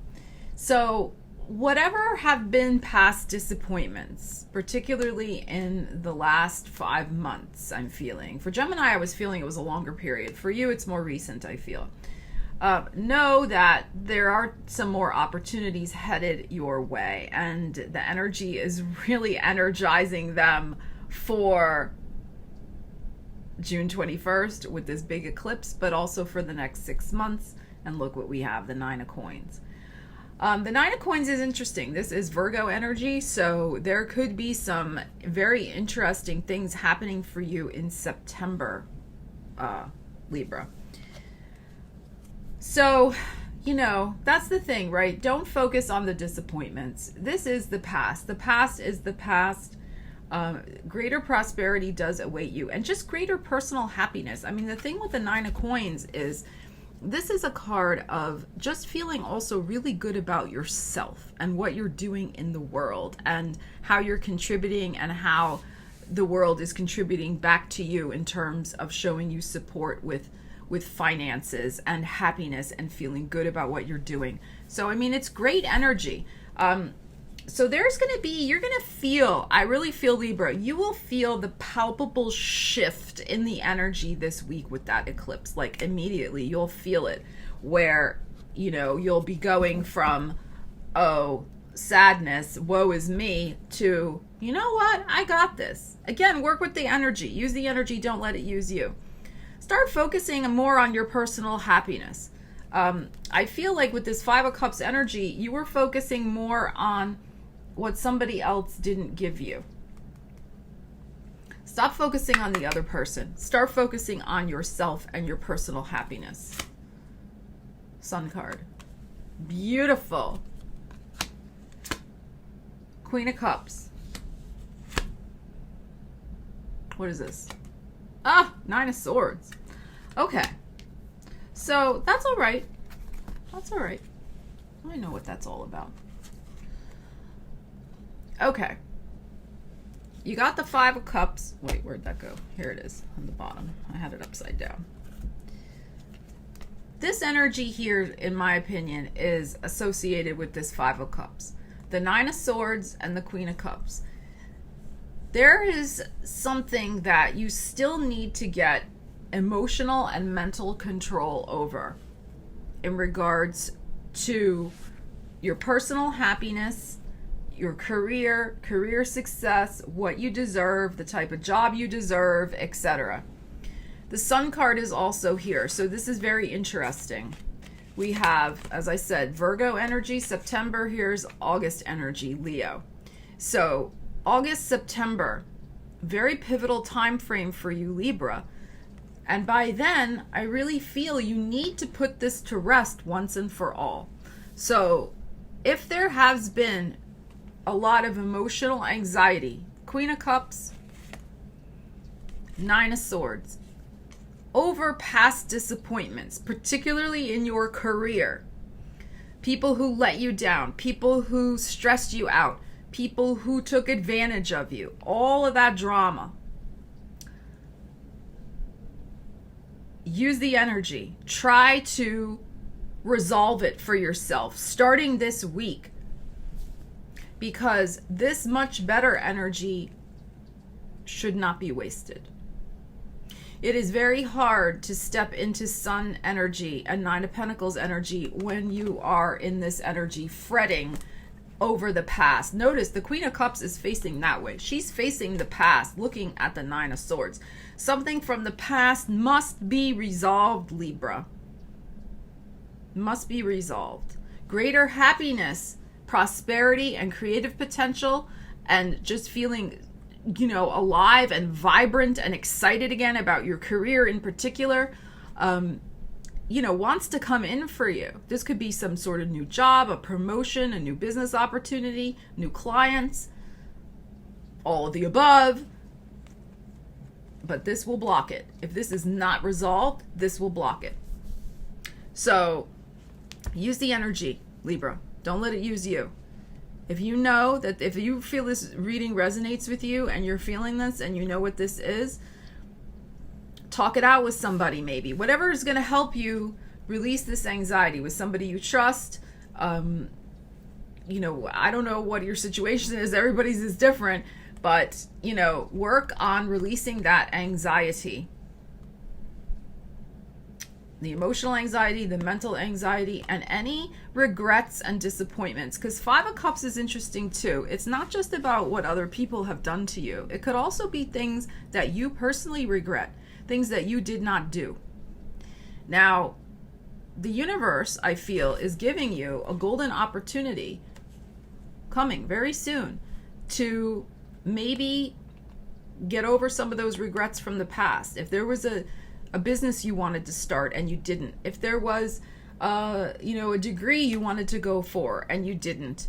So whatever have been past disappointments, particularly in the last 5 months, I'm feeling. For Gemini, I was feeling it was a longer period. For you, it's more recent, I feel. Know that there are some more opportunities headed your way, and the energy is really energizing them for June 21st with this big eclipse, but also for the next 6 months. And look what we have, the 9 of Coins. The 9 of Coins is interesting. This is Virgo energy, so there could be some very interesting things happening for you in September, Libra. So, that's the thing, right? Don't focus on the disappointments. This is the past. The past is the past. Greater prosperity does await you, and just greater personal happiness. I mean, the thing with the 9 of Coins is this is a card of just feeling also really good about yourself and what you're doing in the world and how you're contributing and how the world is contributing back to you in terms of showing you support with finances and happiness and feeling good about what you're doing. So, I mean, it's great energy. So there's going to be, you're going to feel, I really feel, Libra, you will feel the palpable shift in the energy this week with that eclipse. Like immediately you'll feel it where, you'll be going from, sadness, woe is me, to, you know what, I got this. Again, work with the energy. Use the energy, don't let it use you. Start focusing more on your personal happiness. I feel like with this 5 of Cups energy, you were focusing more on what somebody else didn't give you. Stop focusing on the other person. Start focusing on yourself and your personal happiness. Sun card. Beautiful. Queen of Cups. What is this? 9 of Swords. Okay. So that's all right. That's all right. I know what that's all about. Okay. You got the 5 of Cups. Wait, where'd that go? Here it is on the bottom. I had it upside down. This energy here, in my opinion, is associated with this 5 of Cups. The 9 of Swords and the Queen of Cups. there is something that you still need to get emotional and mental control over in regards to your personal happiness, your career success, what you deserve, the type of job you deserve, etc. The Sun card is also here, so this is very interesting. We have, as I said, Virgo energy, September. Here's August energy, Leo. So August, September, very pivotal time frame for you, Libra. And by then, I really feel you need to put this to rest once and for all. So if there has been a lot of emotional anxiety, Queen of Cups, Nine of Swords, over past disappointments, particularly in your career, people who let you down, people who stressed you out, people who took advantage of you, all of that drama. Use the energy. Try to resolve it for yourself starting this week, because this much better energy should not be wasted. It is very hard to step into Sun energy and Nine of Pentacles energy when you are in this energy fretting over the past. Notice the Queen of Cups is facing that way. She's facing the past, looking at the Nine of Swords. Something from the past must be resolved, Libra. Must be resolved. Greater happiness, prosperity, and creative potential, and just feeling, alive and vibrant and excited again about your career in particular, wants to come in for you. This could be some sort of new job, a promotion, a new business opportunity, new clients, all of the above. But this will block it. If this is not resolved, this will block it. So use the energy, Libra. Don't let it use you. If you know that, if you feel this reading resonates with you and you're feeling this and you know what this is, talk it out with somebody maybe. Whatever is going to help you release this anxiety, with somebody you trust. I don't know what your situation is. Everybody's is different. But, work on releasing that anxiety. The emotional anxiety, the mental anxiety, and any regrets and disappointments. Because Five of Cups is interesting too. It's not just about what other people have done to you. It could also be things that you personally regret, things that you did not do. Now, the universe, I feel, is giving you a golden opportunity coming very soon to maybe get over some of those regrets from the past. If there was a business you wanted to start and you didn't, if there was a degree you wanted to go for and you didn't,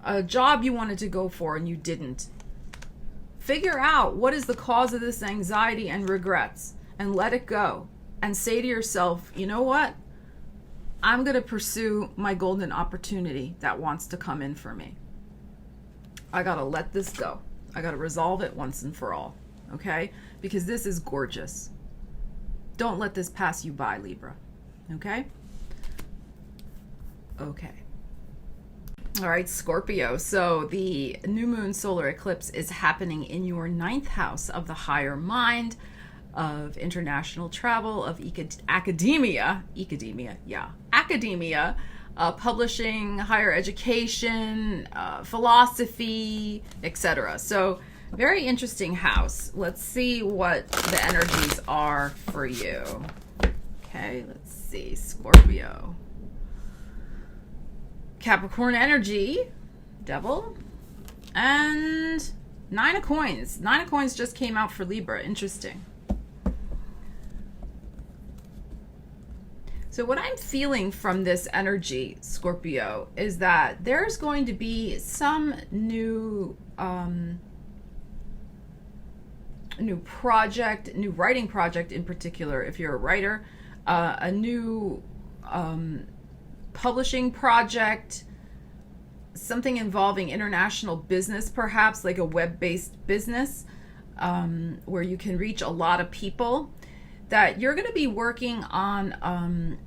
a job you wanted to go for and you didn't, figure out what is the cause of this anxiety and regrets and let it go and say to yourself, you know what, I'm going to pursue my golden opportunity that wants to come in for me. I got to let this go. I got to resolve it once and for all. Okay? Because this is gorgeous. Don't let this pass you by, Libra. Okay? Okay. All right, Scorpio. So the new moon solar eclipse is happening in your 9th house of the higher mind, of international travel, of academia, publishing, higher education, philosophy, etc. So very interesting house. Let's see what the energies are for you. Okay, let's see. Scorpio. Capricorn energy, Devil, and Nine of Coins. Nine of Coins just came out for Libra. Interesting. So what I'm feeling from this energy, Scorpio, is that there's going to be some new project, new writing project in particular, if you're a writer, a new publishing project, something involving international business, perhaps like a web-based business, where you can reach a lot of people, that you're going to be working on.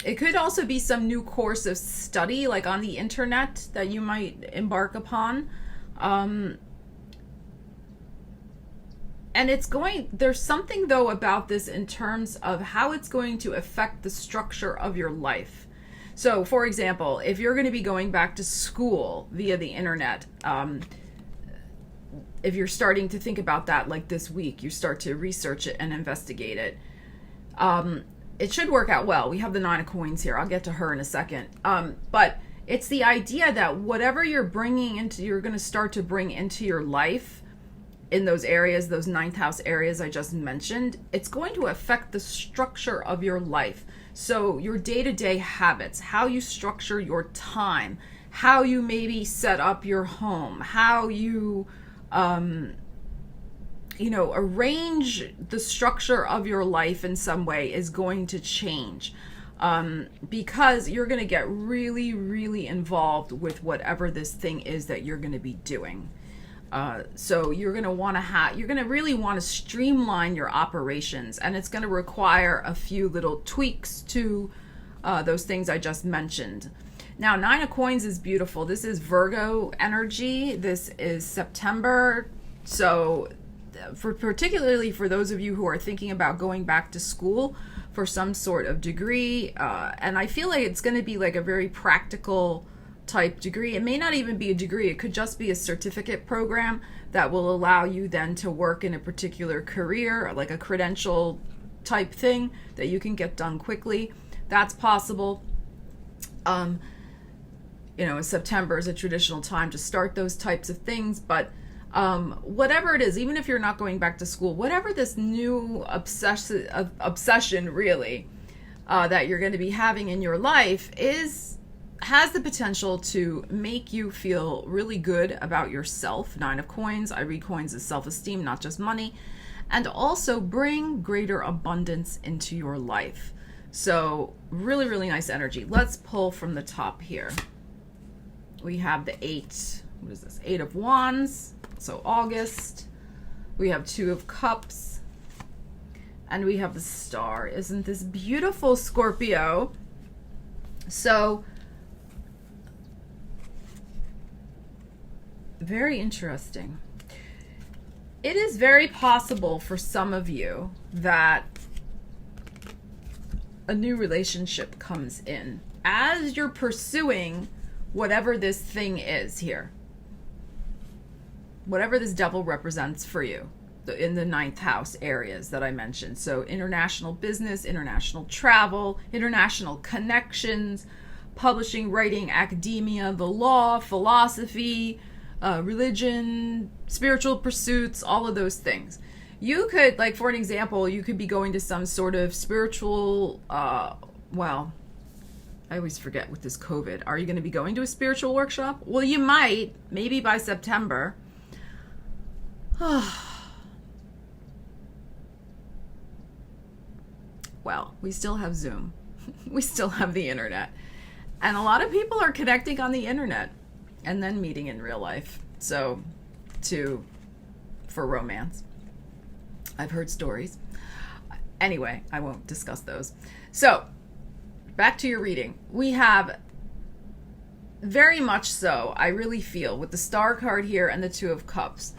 It could also be some new course of study, like on the internet, that you might embark upon. And there's something though about this in terms of how it's going to affect the structure of your life. So, for example, if you're going to be going back to school via the internet, if you're starting to think about that like this week, you start to research it and investigate it, it should work out well. We have the 9 of coins here. I'll get to her in a second. But it's the idea that whatever you're going to start to bring into your life in those areas, those 9th house areas I just mentioned, it's going to affect the structure of your life. So your day-to-day habits, how you structure your time, how you maybe set up your home, how you, arrange the structure of your life in some way is going to change. Because you're going to get really, really involved with whatever this thing is that you're going to be doing. So you're going to really want to streamline your operations, and it's going to require a few little tweaks to those things I just mentioned. Now, 9 of coins is beautiful. This is Virgo energy. This is September. So particularly for those of you who are thinking about going back to school for some sort of degree, and I feel like it's going to be like a very practical type degree. It may not even be a degree. It could just be a certificate program that will allow you then to work in a particular career, like a credential type thing that you can get done quickly. That's possible. September is a traditional time to start those types of things, but whatever it is, even if you're not going back to school, whatever this new obsession really that you're going to be having in your life has the potential to make you feel really good about yourself. 9 of coins, I read coins as self-esteem, not just money, and also bring greater abundance into your life. So really, really nice energy. Let's pull from the top here. We have the 8 of wands, so August. We have 2 of cups, and we have the star. Isn't this beautiful, Scorpio? So very interesting. It is very possible for some of you that a new relationship comes in as you're pursuing whatever this thing is here. Whatever this devil represents for you in the 9th house areas that I mentioned. So international business, international travel, international connections, publishing, writing, academia, the law, philosophy, religion, spiritual pursuits, all of those things. You could, like, for an example, you could be going to some sort of spiritual, I always forget with this COVID. Are you going to be going to a spiritual workshop? Well, you might, maybe by September. Well, we still have Zoom. We still have the internet. And a lot of people are connecting on the internet and then meeting in real life. So, for romance. I've heard stories. Anyway, I won't discuss those. So, back to your reading. We have very much so, I really feel, with the Star card here and the 2 of Cups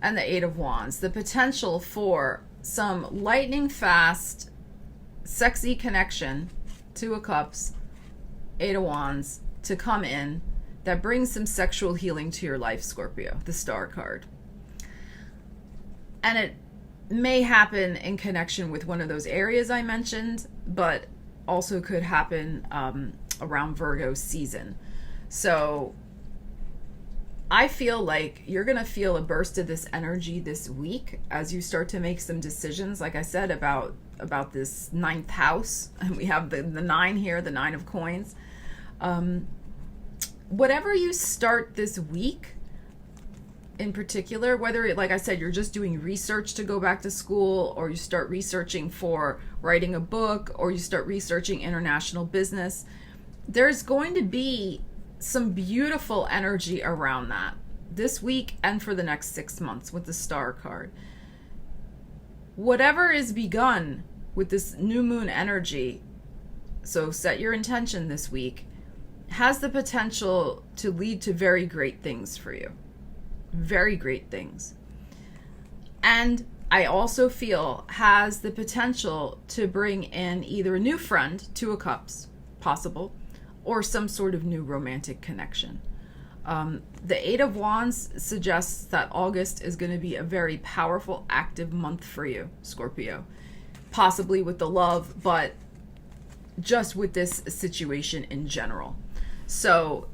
and the 8 of Wands, the potential for some lightning fast, sexy connection, 2 of Cups, 8 of Wands, to come in that brings some sexual healing to your life, Scorpio, the Star card. And it may happen in connection with one of those areas I mentioned, but also could happen around Virgo season. So I feel like you're going to feel a burst of this energy this week as you start to make some decisions, like I said, about this 9th house. And we have the 9 here, the 9 of coins. Whatever you start this week in particular, whether, like I said, you're just doing research to go back to school, or you start researching for writing a book, or you start researching international business, there's going to be some beautiful energy around that this week and for the next 6 months with the Star card. Whatever is begun with this new moon energy, so set your intention this week, has the potential to lead to very great things for you. Very great things. And I also feel has the potential to bring in either a new friend, Two of Cups, possible, or some sort of new romantic connection. The Eight of Wands suggests that August is going to be a very powerful, active month for you, Scorpio. Possibly with the love, but just with this situation in general. So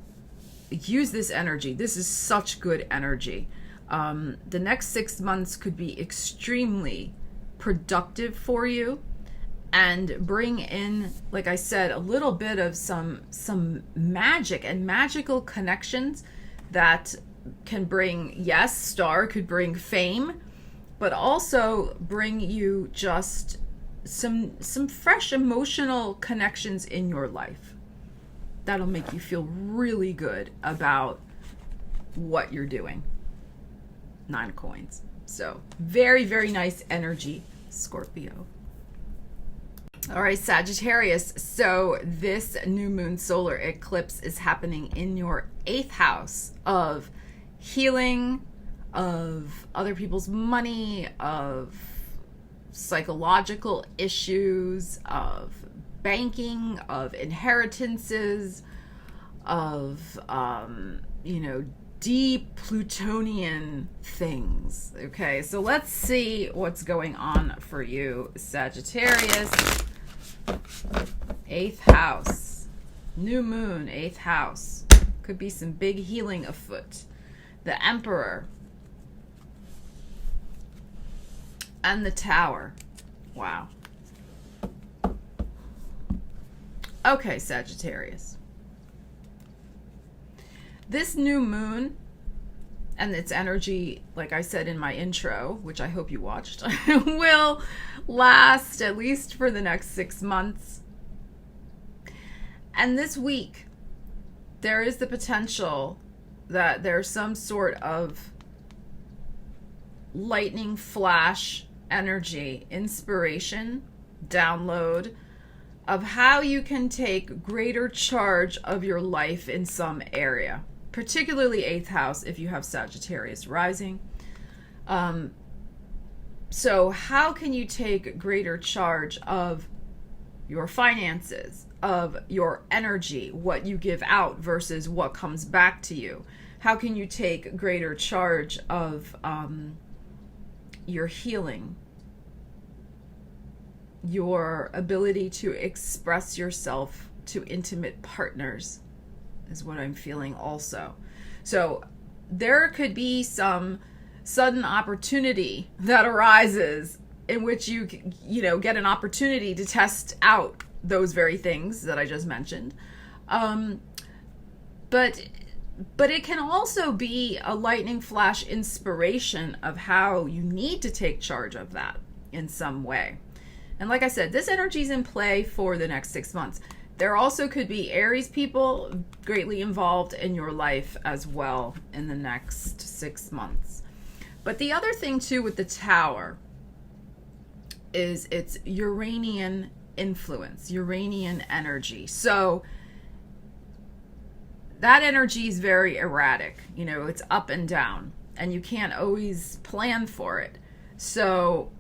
use this energy. This is such good energy. The next 6 months could be extremely productive for you and bring in, like I said, a little bit of some magic and magical connections that can bring, yes, Star could bring fame, but also bring you just some fresh emotional connections in your life. That'll make you feel really good about what you're doing. 9 of Coins. So very, very nice energy, Scorpio. All right, Sagittarius. So this new moon solar eclipse is happening in your 8th house of healing, of other people's money, of psychological issues, of banking, of inheritances, of, deep Plutonian things. Okay, so let's see what's going on for you, Sagittarius. 8th house. New moon, 8th house. Could be some big healing afoot. The Emperor. And the Tower. Wow. Okay, Sagittarius. This new moon and its energy, like I said in my intro, which I hope you watched, will last at least for the next 6 months. And this week, there is the potential that there's some sort of lightning flash energy, inspiration, download of how you can take greater charge of your life in some area, particularly 8th house if you have Sagittarius rising. So how can you take greater charge of your finances, of your energy, what you give out versus what comes back to you? How can you take greater charge of your healing, your ability to express yourself to intimate partners is what I'm feeling also. So there could be some sudden opportunity that arises in which you get an opportunity to test out those very things that I just mentioned. But it can also be a lightning flash inspiration of how you need to take charge of that in some way. And like I said, this energy is in play for the next 6 months. There also could be Aries people greatly involved in your life as well in the next 6 months. But the other thing too with the Tower is its Uranian influence, Uranian energy. So that energy is very erratic. It's up and down, and you can't always plan for it. So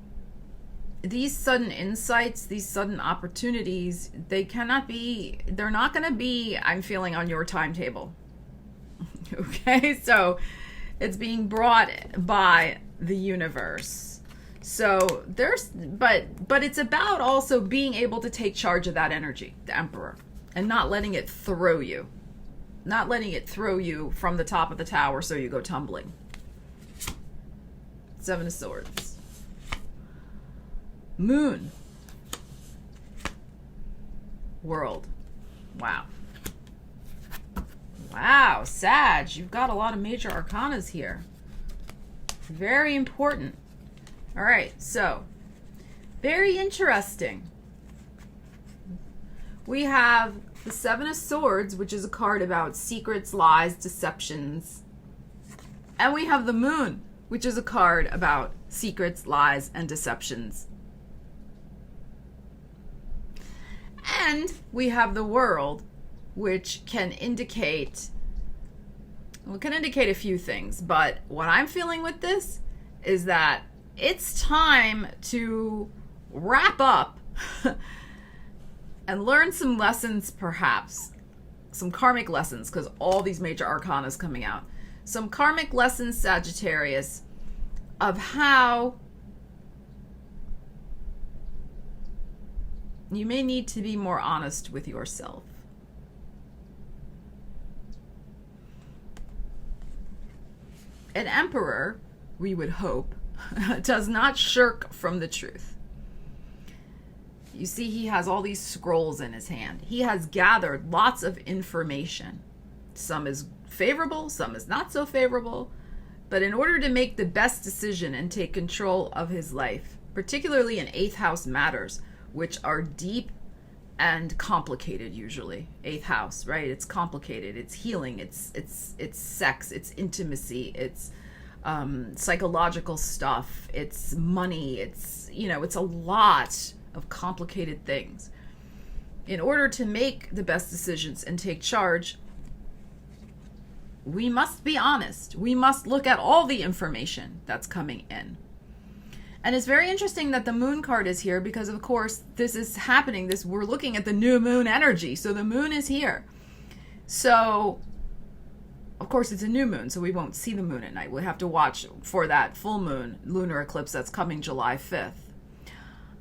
these sudden insights, these sudden opportunities, they're not going to be, I'm feeling, on your timetable. Okay, so it's being brought by the universe. So but it's about also being able to take charge of that energy, the Emperor, and not letting it throw you. Not letting it throw you from the top of the tower so you go tumbling. 7 of Swords. Moon. World. Wow. Wow, Sag, you've got a lot of major arcanas here. Very important. All right, so very interesting. We have the 7 of Swords, which is a card about secrets, lies, deceptions. And we have the Moon, which is a card about secrets, lies, and deceptions. And we have the World, which can indicate a few things. But what I'm feeling with this is that it's time to wrap up and learn some lessons, perhaps some karmic lessons, because all these major arcana is coming out. Some karmic lessons, Sagittarius, of how you may need to be more honest with yourself. An emperor, we would hope, does not shirk from the truth. You see, he has all these scrolls in his hand. He has gathered lots of information. Some is favorable, some is not so favorable. But in order to make the best decision and take control of his life, particularly in 8th house matters, which are deep and complicated usually. 8th house, right? It's complicated. It's healing. It's sex. It's intimacy. It's psychological stuff. It's money. It's, it's a lot of complicated things. In order to make the best decisions and take charge, we must be honest. We must look at all the information that's coming in. And it's very interesting that the moon card is here because, of course, this is happening. We're looking at the new moon energy. So the moon is here. So, of course, it's a new moon, so we won't see the moon at night. We'll have to watch for that full moon lunar eclipse that's coming July 5th.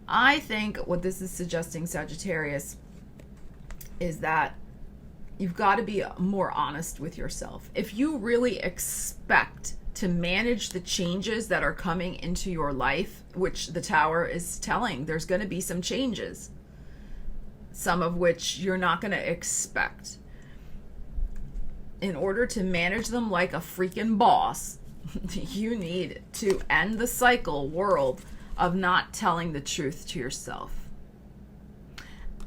I think what this is suggesting, Sagittarius, is that you've got to be more honest with yourself. If you really expect to manage the changes that are coming into your life, which the Tower is telling, there's going to be some changes, some of which you're not going to expect. In order to manage them like a freaking boss, you need to end the cycle world of not telling the truth to yourself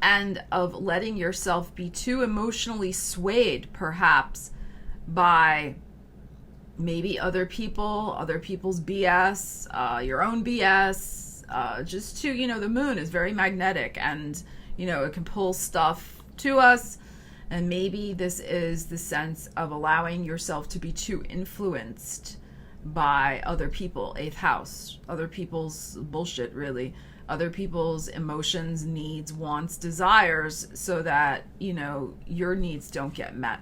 and of letting yourself be too emotionally swayed, perhaps, by maybe other people's BS, your own BS, just to, the moon is very magnetic and, it can pull stuff to us. And maybe this is the sense of allowing yourself to be too influenced by other people, 8th house, other people's bullshit, really, other people's emotions, needs, wants, desires, so that, your needs don't get met.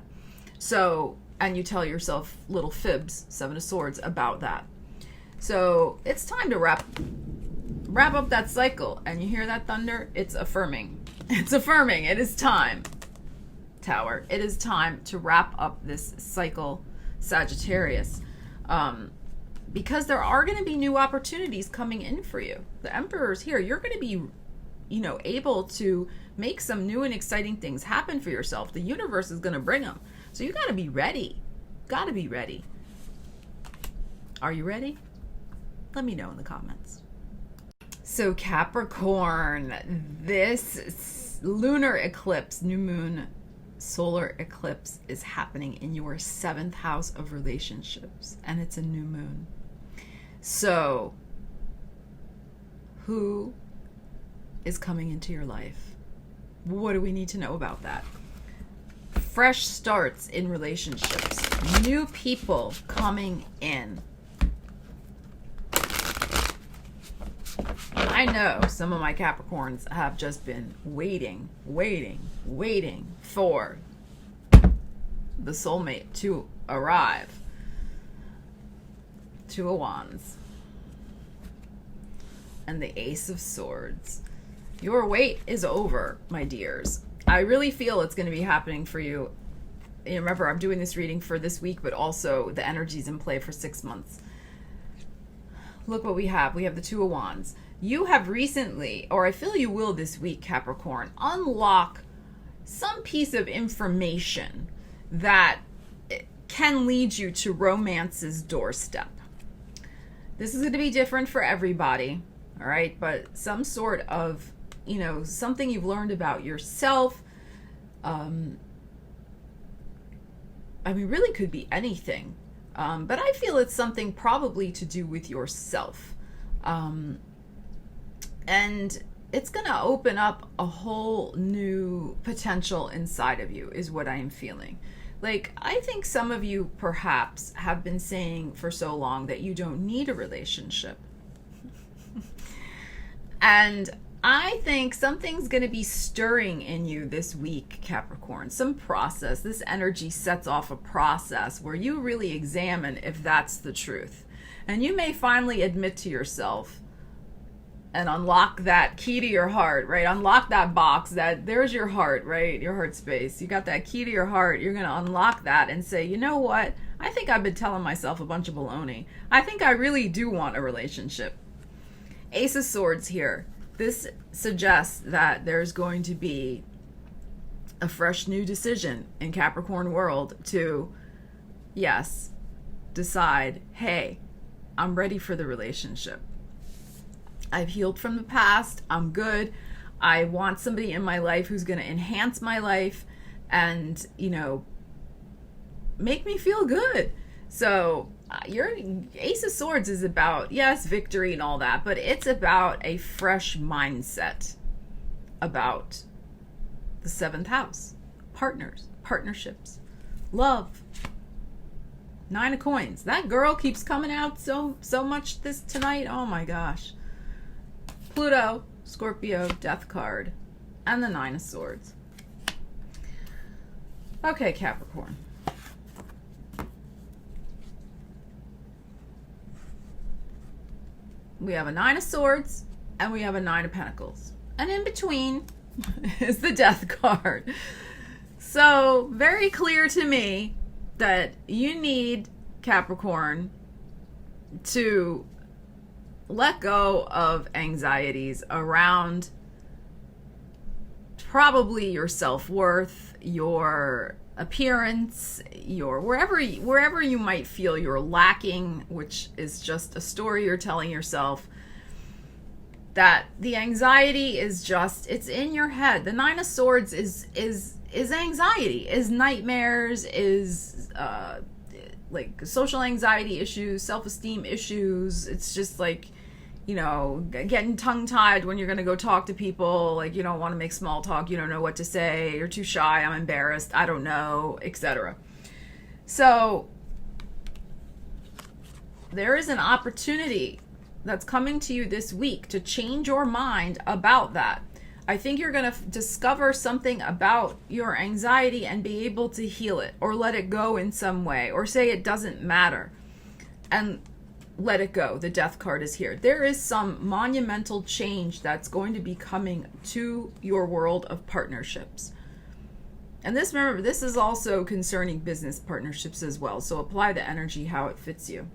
So, and you tell yourself little fibs, 7 of Swords, about that. So it's time to wrap up that cycle. And you hear that thunder? It's affirming. It's affirming. It is time, Tower. It is time to wrap up this cycle, Sagittarius. Because there are going to be new opportunities coming in for you. The Emperor's here. You're going to be, able to make some new and exciting things happen for yourself. The universe is going to bring them. So you got to be ready. Got to be ready. Are you ready? Let me know in the comments. So Capricorn, this lunar eclipse, new moon, solar eclipse is happening in your 7th house of relationships, and it's a new moon. So, who is coming into your life? What do we need to know about that? Fresh starts in relationships, new people coming in. I know some of my Capricorns have just been waiting for the soulmate to arrive. 2 of Wands and the Ace of Swords. Your wait is over, my dears. I really feel it's going to be happening for you. Remember, I'm doing this reading for this week, but also the energy's in play for 6 months. Look what we have. We have the 2 of Wands. You have recently, or I feel you will this week, Capricorn, unlock some piece of information that can lead you to romance's doorstep. This is going to be different for everybody, all right? But some sort of, something you've learned about yourself. Really could be anything. But I feel it's something probably to do with yourself. And it's going to open up a whole new potential inside of you, is what I am feeling. Like, I think some of you perhaps have been saying for so long that you don't need a relationship. And I think something's going to be stirring in you this week, Capricorn. Some process. This energy sets off a process where you really examine if that's the truth. And you may finally admit to yourself and unlock that key to your heart, right? Unlock that box, that there's your heart, right? Your heart space. You got that key to your heart. You're going to unlock that and say, you know what? I think I've been telling myself a bunch of baloney. I think I really do want a relationship. Ace of Swords here. This suggests that there's going to be a fresh new decision in Capricorn world to, yes, decide, hey, I'm ready for the relationship. I've healed from the past. I'm good. I want somebody in my life who's going to enhance my life and, make me feel good. So your Ace of Swords is about, yes, victory and all that, but it's about a fresh mindset about the 7th house, partnerships, love. 9 of Coins. That girl keeps coming out so much tonight. Oh my gosh. Pluto, Scorpio, Death card, and the 9 of Swords. Okay, Capricorn. We have a 9 of Swords and we have a 9 of Pentacles. And in between is the Death card. So, very clear to me that you need, Capricorn, to let go of anxieties around probably your self-worth, your appearance, your wherever you might feel you're lacking, which is just a story you're telling yourself. That the anxiety is just, it's in your head. The 9 of Swords is anxiety, is nightmares, is like social anxiety issues, self-esteem issues. It's just like, getting tongue-tied when you're going to go talk to people. Like, you don't want to make small talk. You don't know what to say. You're too shy. I'm embarrassed. I don't know, etc. So there is an opportunity that's coming to you this week to change your mind about that. I think you're going to discover something about your anxiety and be able to heal it or let it go in some way or say it doesn't matter and let it go. The Death card is here. There is some monumental change that's going to be coming to your world of partnerships. And remember, this is also concerning business partnerships as well. So apply the energy how it fits you.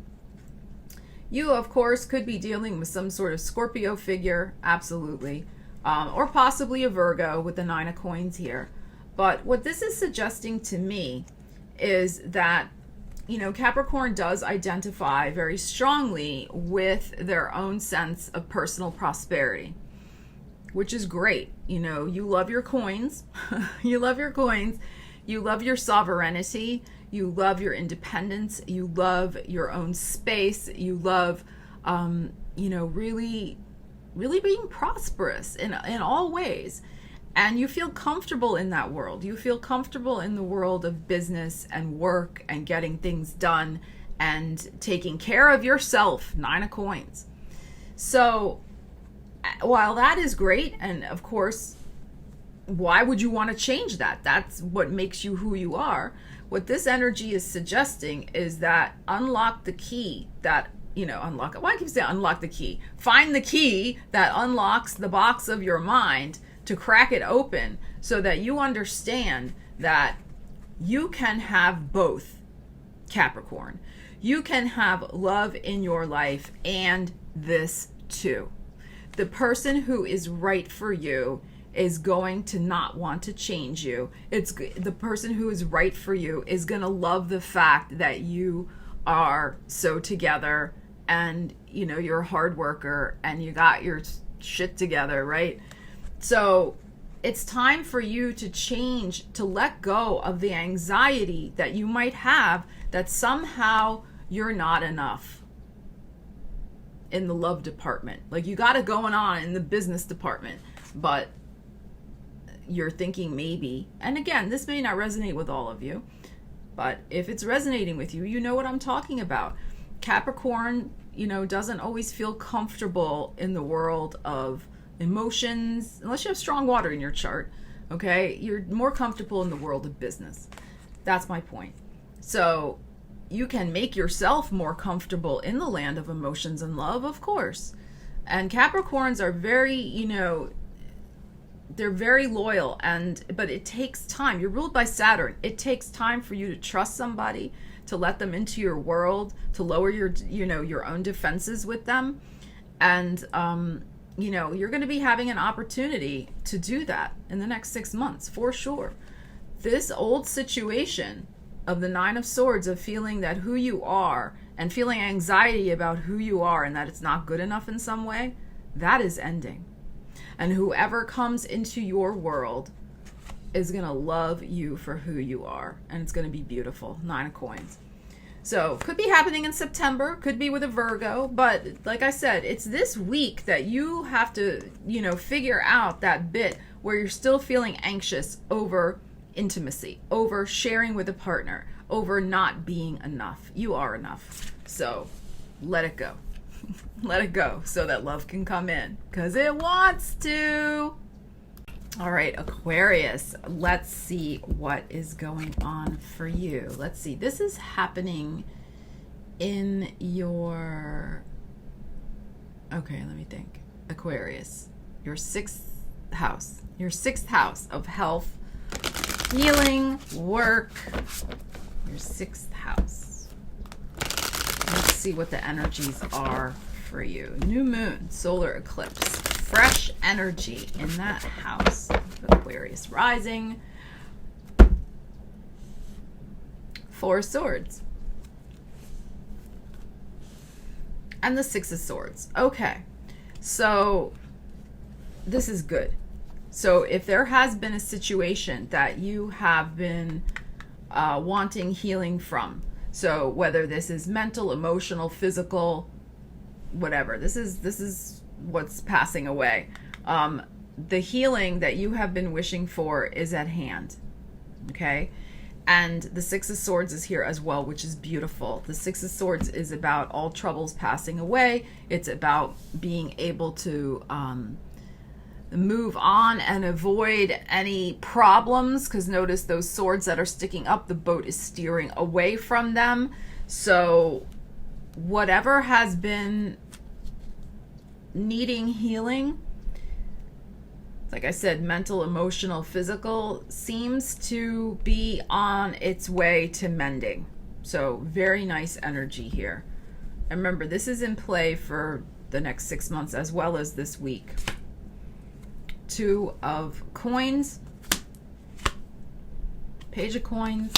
You, of course, could be dealing with some sort of Scorpio figure, absolutely. Or possibly a Virgo with the 9 of Coins here. But what this is suggesting to me is that, Capricorn does identify very strongly with their own sense of personal prosperity, which is great. You love your coins. You love your coins. You love your sovereignty. You love your independence. You love your own space. You love, really being prosperous in all ways. And you feel comfortable in that world. You feel comfortable in the world of business and work and getting things done and taking care of yourself. 9 of Coins. So while that is great, and of course, why would you want to change that? That's what makes you who you are. What this energy is suggesting is that unlock the key that unlock it. Why do you say unlock the key? Find the key that unlocks the box of your mind to crack it open so that you understand that you can have both, Capricorn. You can have love in your life and this too. The person who is right for you is going to not want to change you. It's the person who is right for you is going to love the fact that you are so together and you're a hard worker and you got your shit together, right? So it's time for you to change, to let go of the anxiety that you might have that somehow you're not enough in the love department. Like you got it going on in the business department, but you're thinking maybe, and again, this may not resonate with all of you, but if it's resonating with you, you know what I'm talking about. Capricorn, doesn't always feel comfortable in the world of emotions, unless you have strong water in your chart, okay, you're more comfortable in the world of business. That's my point. So you can make yourself more comfortable in the land of emotions and love, of course. And Capricorns are very, they're very loyal, but it takes time. You're ruled by Saturn. It takes time for you to trust somebody, to let them into your world, to lower your own defenses with them. And, you're going to be having an opportunity to do that in the next 6 months, for sure. This old situation of the Nine of Swords, of feeling that who you are and feeling anxiety about who you are and that it's not good enough in some way, that is ending. And whoever comes into your world is going to love you for who you are. And it's going to be beautiful. 9 of Coins. So could be happening in September, could be with a Virgo, but like I said, it's this week that you have to, figure out that bit where you're still feeling anxious over intimacy, over sharing with a partner, over not being enough. You are enough. So let it go. Let it go so that love can come in, because it wants to. All right, Aquarius, let's see what is going on for you. Let's see. This is happening in your... Okay, let me think. Aquarius, your sixth house. Your sixth house of health, healing, work. Your sixth house. Let's see what the energies are for you. New moon, solar eclipse. Fresh energy in that house. Aquarius rising. 4 of Swords. And the 6 of Swords. Okay. So this is good. So if there has been a situation that you have been wanting healing from, so whether this is mental, emotional, physical, whatever, this is what's passing away. The healing that you have been wishing for is at hand. Okay? And the 6 of Swords is here as well, which is beautiful. The 6 of Swords is about all troubles passing away. It's about being able to move on and avoid any problems, because notice those swords that are sticking up, the boat is steering away from them. So whatever has been needing healing, like I said, mental, emotional, physical, seems to be on its way to mending. So very nice energy here. And remember, this is in play for the next 6 months as well as this week. 2 of Coins, Page of Coins,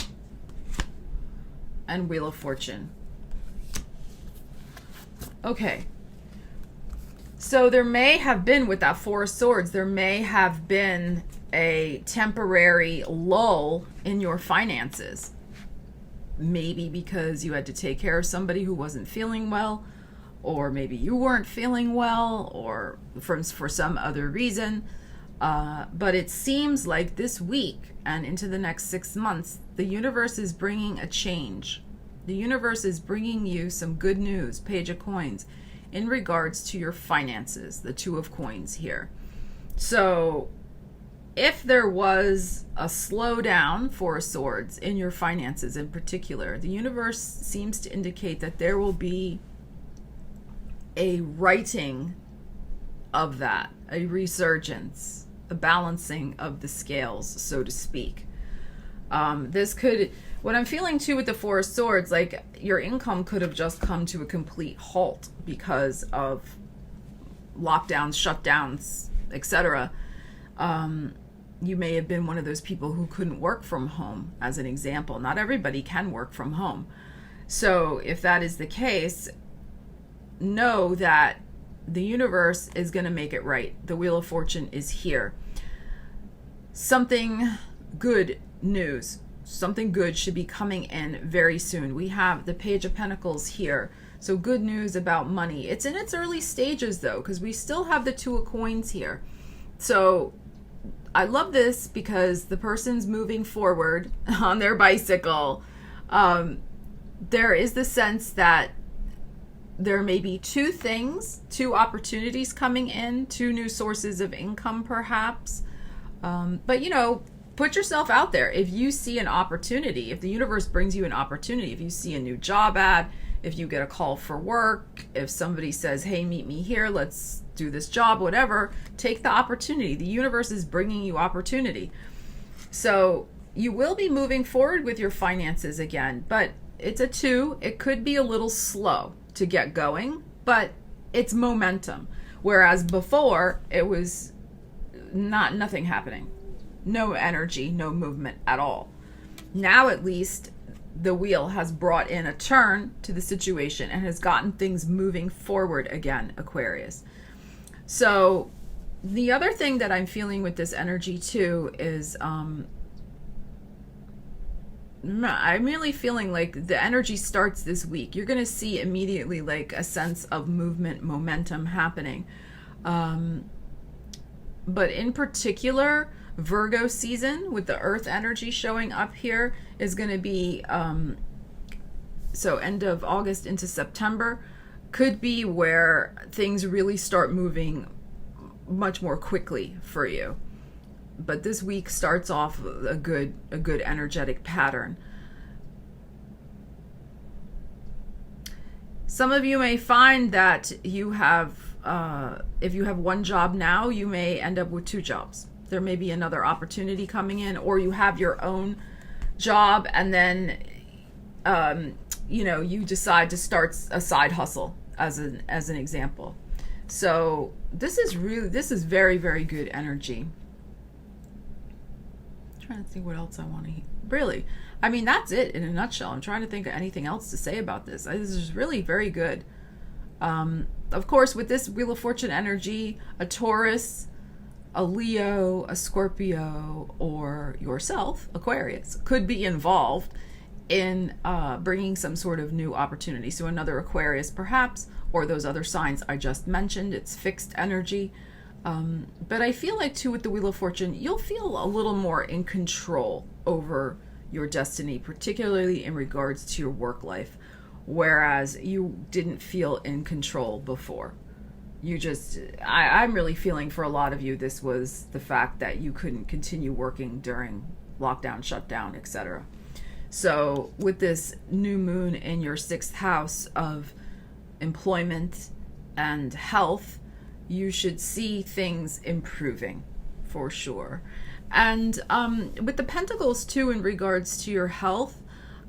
and Wheel of Fortune. Okay. So there may have been, with that 4 of Swords, there may have been a temporary lull in your finances. Maybe because you had to take care of somebody who wasn't feeling well, or maybe you weren't feeling well, or for some other reason. But it seems like this week and into the next 6 months, the universe is bringing a change. The universe is bringing you some good news, Page of Coins, in regards to your finances, the 2 of Coins here. So if there was a slowdown, 4 of Swords, in your finances in particular, the universe seems to indicate that there will be a righting of that, a resurgence, a balancing of the scales, so to speak. This could, what I'm feeling too with the 4 of Swords, like your income could have just come to a complete halt because of lockdowns, shutdowns, etc. You may have been one of those people who couldn't work from home, as an example. Not everybody can work from home. So if that is the case, know that the universe is going to make it right. The Wheel of Fortune is here. Something good news, something good should be coming in very soon. We have the Page of Pentacles here. So good news about money. It's in its early stages though, because we still have the 2 of Coins here. So I love this because the person's moving forward on their bicycle. There is the sense that there may be two opportunities coming in, two new sources of income perhaps. But put yourself out there. If you see an opportunity, if the universe brings you an opportunity, if you see a new job ad, if you get a call for work, if somebody says, hey, meet me here, let's do this job, whatever, take the opportunity. The universe is bringing you opportunity. So you will be moving forward with your finances again, but it's a 2. It could be a little slow to get going, but it's momentum. Whereas before, it was nothing happening. No energy, no movement at all. Now at least the wheel has brought in a turn to the situation and has gotten things moving forward again, Aquarius. So the other thing that I'm feeling with this energy too is I'm really feeling like the energy starts this week. You're going to see immediately like a sense of movement, momentum happening. But in particular, Virgo season with the earth energy showing up here is going to be, so end of August into September could be where things really start moving much more quickly for you. But this week starts off a good energetic pattern. Some of you may find that you have, if you have one job now, you may end up with 2 jobs. There may be another opportunity coming in, or you have your own job and then, you decide to start a side hustle as an example. So this is very, very good energy. I'm trying to think what else I want to hear. Really, I mean, that's it in a nutshell. I'm trying to think of anything else to say about this. This is really very good. Of course, with this Wheel of Fortune energy, a Taurus, a Leo, a Scorpio, or yourself, Aquarius, could be involved in bringing some sort of new opportunity. So another Aquarius perhaps, or those other signs I just mentioned. It's fixed energy. But I feel like too with the Wheel of Fortune, you'll feel a little more in control over your destiny, particularly in regards to your work life, whereas you didn't feel in control before. I'm really feeling for a lot of you, this was the fact that you couldn't continue working during lockdown, shutdown, etc. So with this new moon in your 6th house of employment and health, you should see things improving for sure. And with the Pentacles too, in regards to your health,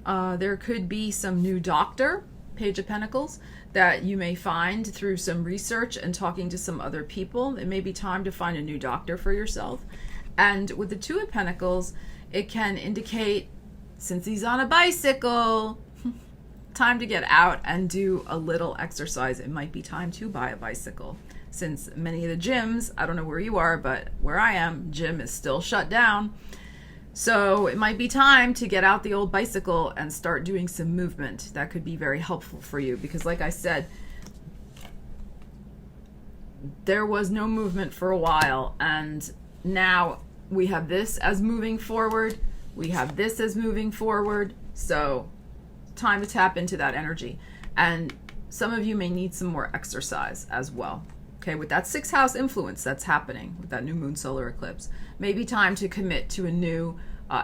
there could be some new doctor, Page of Pentacles, that you may find through some research and talking to some other people. It may be time to find a new doctor for yourself. And with the 2 of Pentacles, it can indicate, since he's on a bicycle, time to get out and do a little exercise. It might be time to buy a bicycle. Since many of the gyms, I don't know where you are, but where I am, gym is still shut down. So it might be time to get out the old bicycle and start doing some movement. That could be very helpful for you because, like I said, there was no movement for a while, and now we have this as moving forward. We have this as moving forward. So time to tap into that energy. And some of you may need some more exercise as well. Okay, with that 6th house influence that's happening with that new moon solar eclipse, maybe time to commit to a new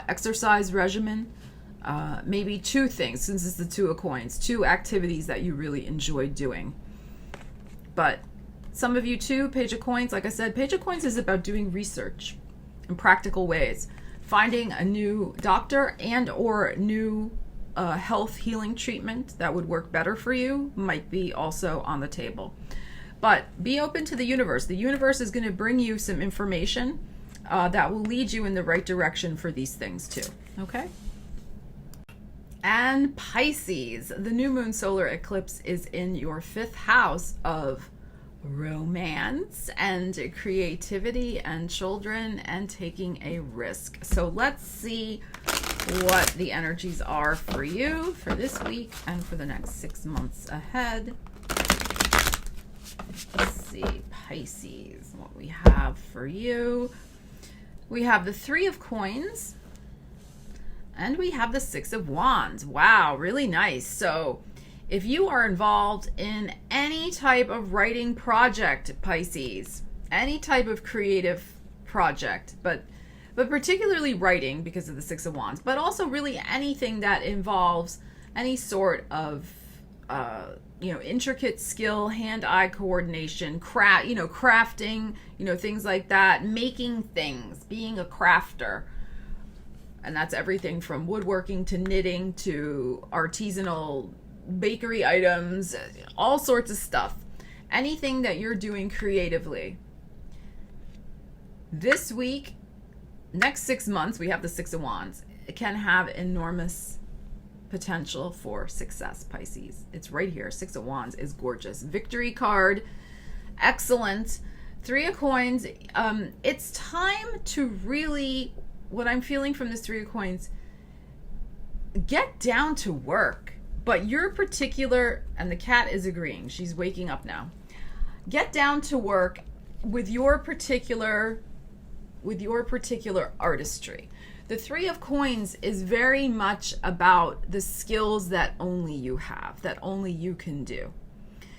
exercise regimen. Maybe 2 things, since it's the 2 of coins, 2 activities that you really enjoy doing. But some of you too, Page of Coins, like I said, Page of Coins is about doing research in practical ways. Finding a new doctor and or new health healing treatment that would work better for you might be also on the table. But be open to the universe. The universe is going to bring you some information that will lead you in the right direction for these things too. Okay? And Pisces, the new moon solar eclipse is in your 5th house of romance and creativity and children and taking a risk. So let's see what the energies are for you for this week and for the next 6 months ahead. Let's see, Pisces, what we have for you. We have the 3 of Coins and we have the 6 of Wands. Wow, really nice. So If you are involved in any type of writing project, Pisces, any type of creative project, but particularly writing because of the Six of Wands, but also really anything that involves any sort of intricate skill, hand-eye coordination, crafting, things like that, making things, being a crafter. And that's everything from woodworking to knitting to artisanal bakery items, all sorts of stuff. Anything that you're doing creatively. This week, next 6 months, we have the Six of Wands. It can have enormous potential for success, Pisces. It's right here. Six of Wands is gorgeous. Victory card, excellent. Three of Coins. It's time to really, what I'm feeling from this Three of Coins, get down to work. But your particular, and the cat is agreeing, she's waking up now. Get down to work with your particular artistry. The Three of Coins is very much about the skills that only you have, that only you can do.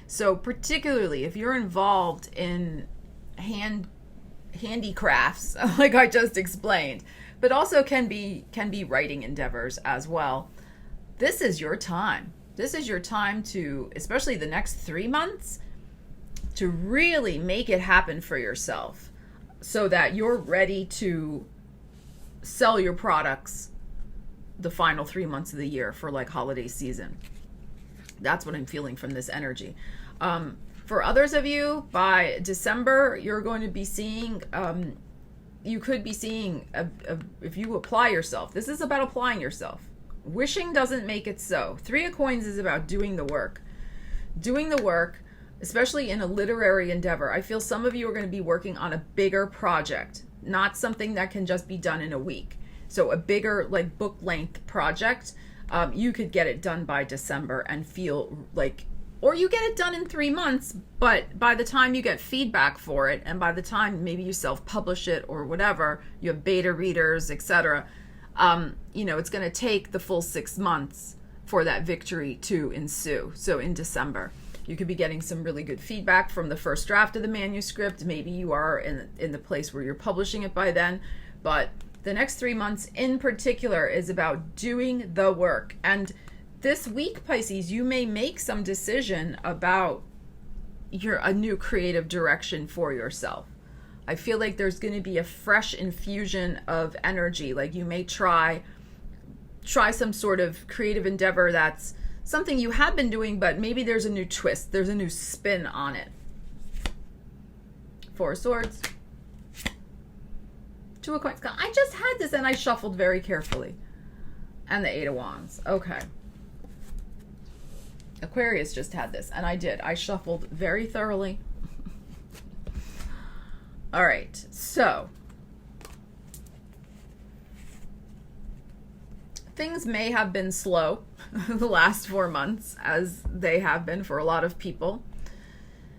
So particularly if you're involved in handicrafts, like I just explained, but also can be writing endeavors as well. This is your time. This is your time to, especially the next 3 months, to really make it happen for yourself so that you're ready to sell your products the final 3 months of the year for like holiday season. That's what I'm feeling from this energy. For others of you, by December, you're going to be seeing, you could be seeing, if you apply yourself, this is about applying yourself. Wishing doesn't make it so. Three of Coins is about doing the work. Doing the work, especially in a literary endeavor. I feel some of you are going to be working on a bigger project, not something that can just be done in a week. So a bigger, like book length project, you could get it done by December and feel like, or you get it done in 3 months, but by the time you get feedback for it, and by the time maybe you self-publish it or whatever, you have beta readers, etc., it's going to take the full 6 months for that victory to ensue. So in December, you could be getting some really good feedback from the first draft of the manuscript. Maybe you are in the place where you're publishing it by then. But the next 3 months in particular is about doing the work. And this week, Pisces, you may make some decision about a new creative direction for yourself. I feel like there's going to be a fresh infusion of energy. Like you may try some sort of creative endeavor that's something you have been doing, but maybe there's a new twist. There's a new spin on it. Four of Swords. Two of Coins. I just had this and I shuffled very carefully. And the Eight of Wands. Okay. Aquarius just had this, and I did. I shuffled very thoroughly. All right, so things may have been slow the last 4 months, as they have been for a lot of people.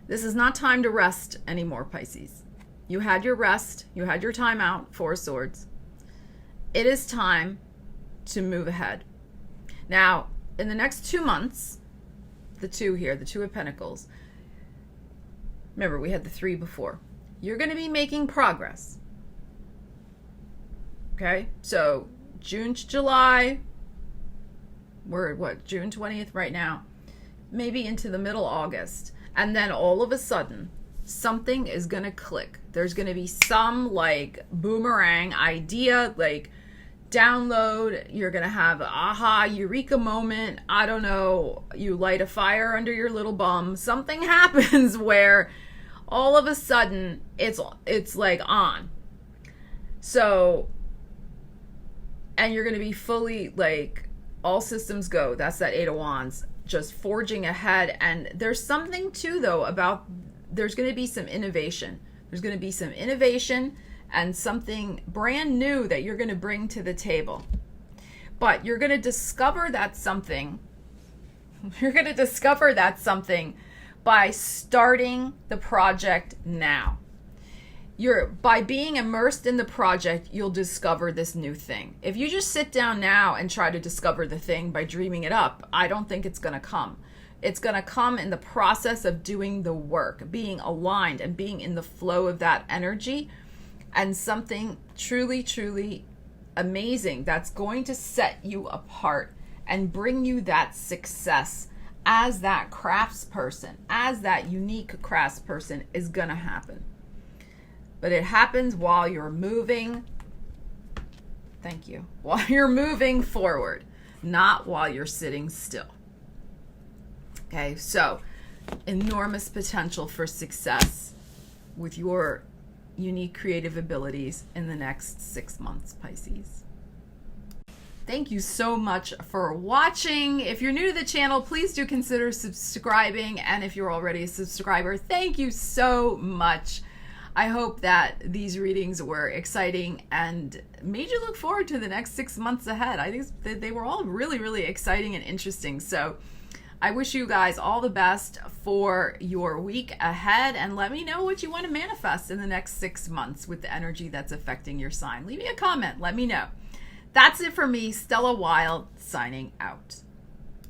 This is not time to rest anymore, Pisces. You had your rest. You had your time out, Four of Swords. It is time to move ahead. Now, in the next 2 months, the two here, the Two of Pentacles. Remember, we had the three before. You're going to be making progress. Okay? So, June to July, we're at June 20th right now. Maybe into the middle August. And then all of a sudden, something is going to click. There's going to be some like boomerang idea, like download. You're going to have aha, eureka moment. I don't know. You light a fire under your little bum. Something happens where all of a sudden it's like on. So, and you're going to be fully like all systems go. That's that Eight of Wands, just forging ahead. And there's something too though about, there's going to be some innovation. There's going to be some innovation and something brand new that you're going to bring to the table. But you're going to discover that something. You're going to discover that something by starting the project now. By being immersed in the project, you'll discover this new thing. If you just sit down now and try to discover the thing by dreaming it up, I don't think it's going to come. It's going to come in the process of doing the work, being aligned and being in the flow of that energy, and something truly, truly amazing that's going to set you apart and bring you that success as that craftsperson, as that unique craftsperson is going to happen. But it happens while you're moving. Thank you. While you're moving forward, not while you're sitting still. Okay, so enormous potential for success with your unique creative abilities in the next 6 months, Pisces. Thank you so much for watching. If you're new to the channel, please do consider subscribing. And if you're already a subscriber, thank you so much. I hope that these readings were exciting and made you look forward to the next 6 months ahead. I think they were all really, really exciting and interesting. So I wish you guys all the best for your week ahead, and let me know what you want to manifest in the next 6 months with the energy that's affecting your sign. Leave me a comment. Let me know. That's it for me, Stella Wild, signing out.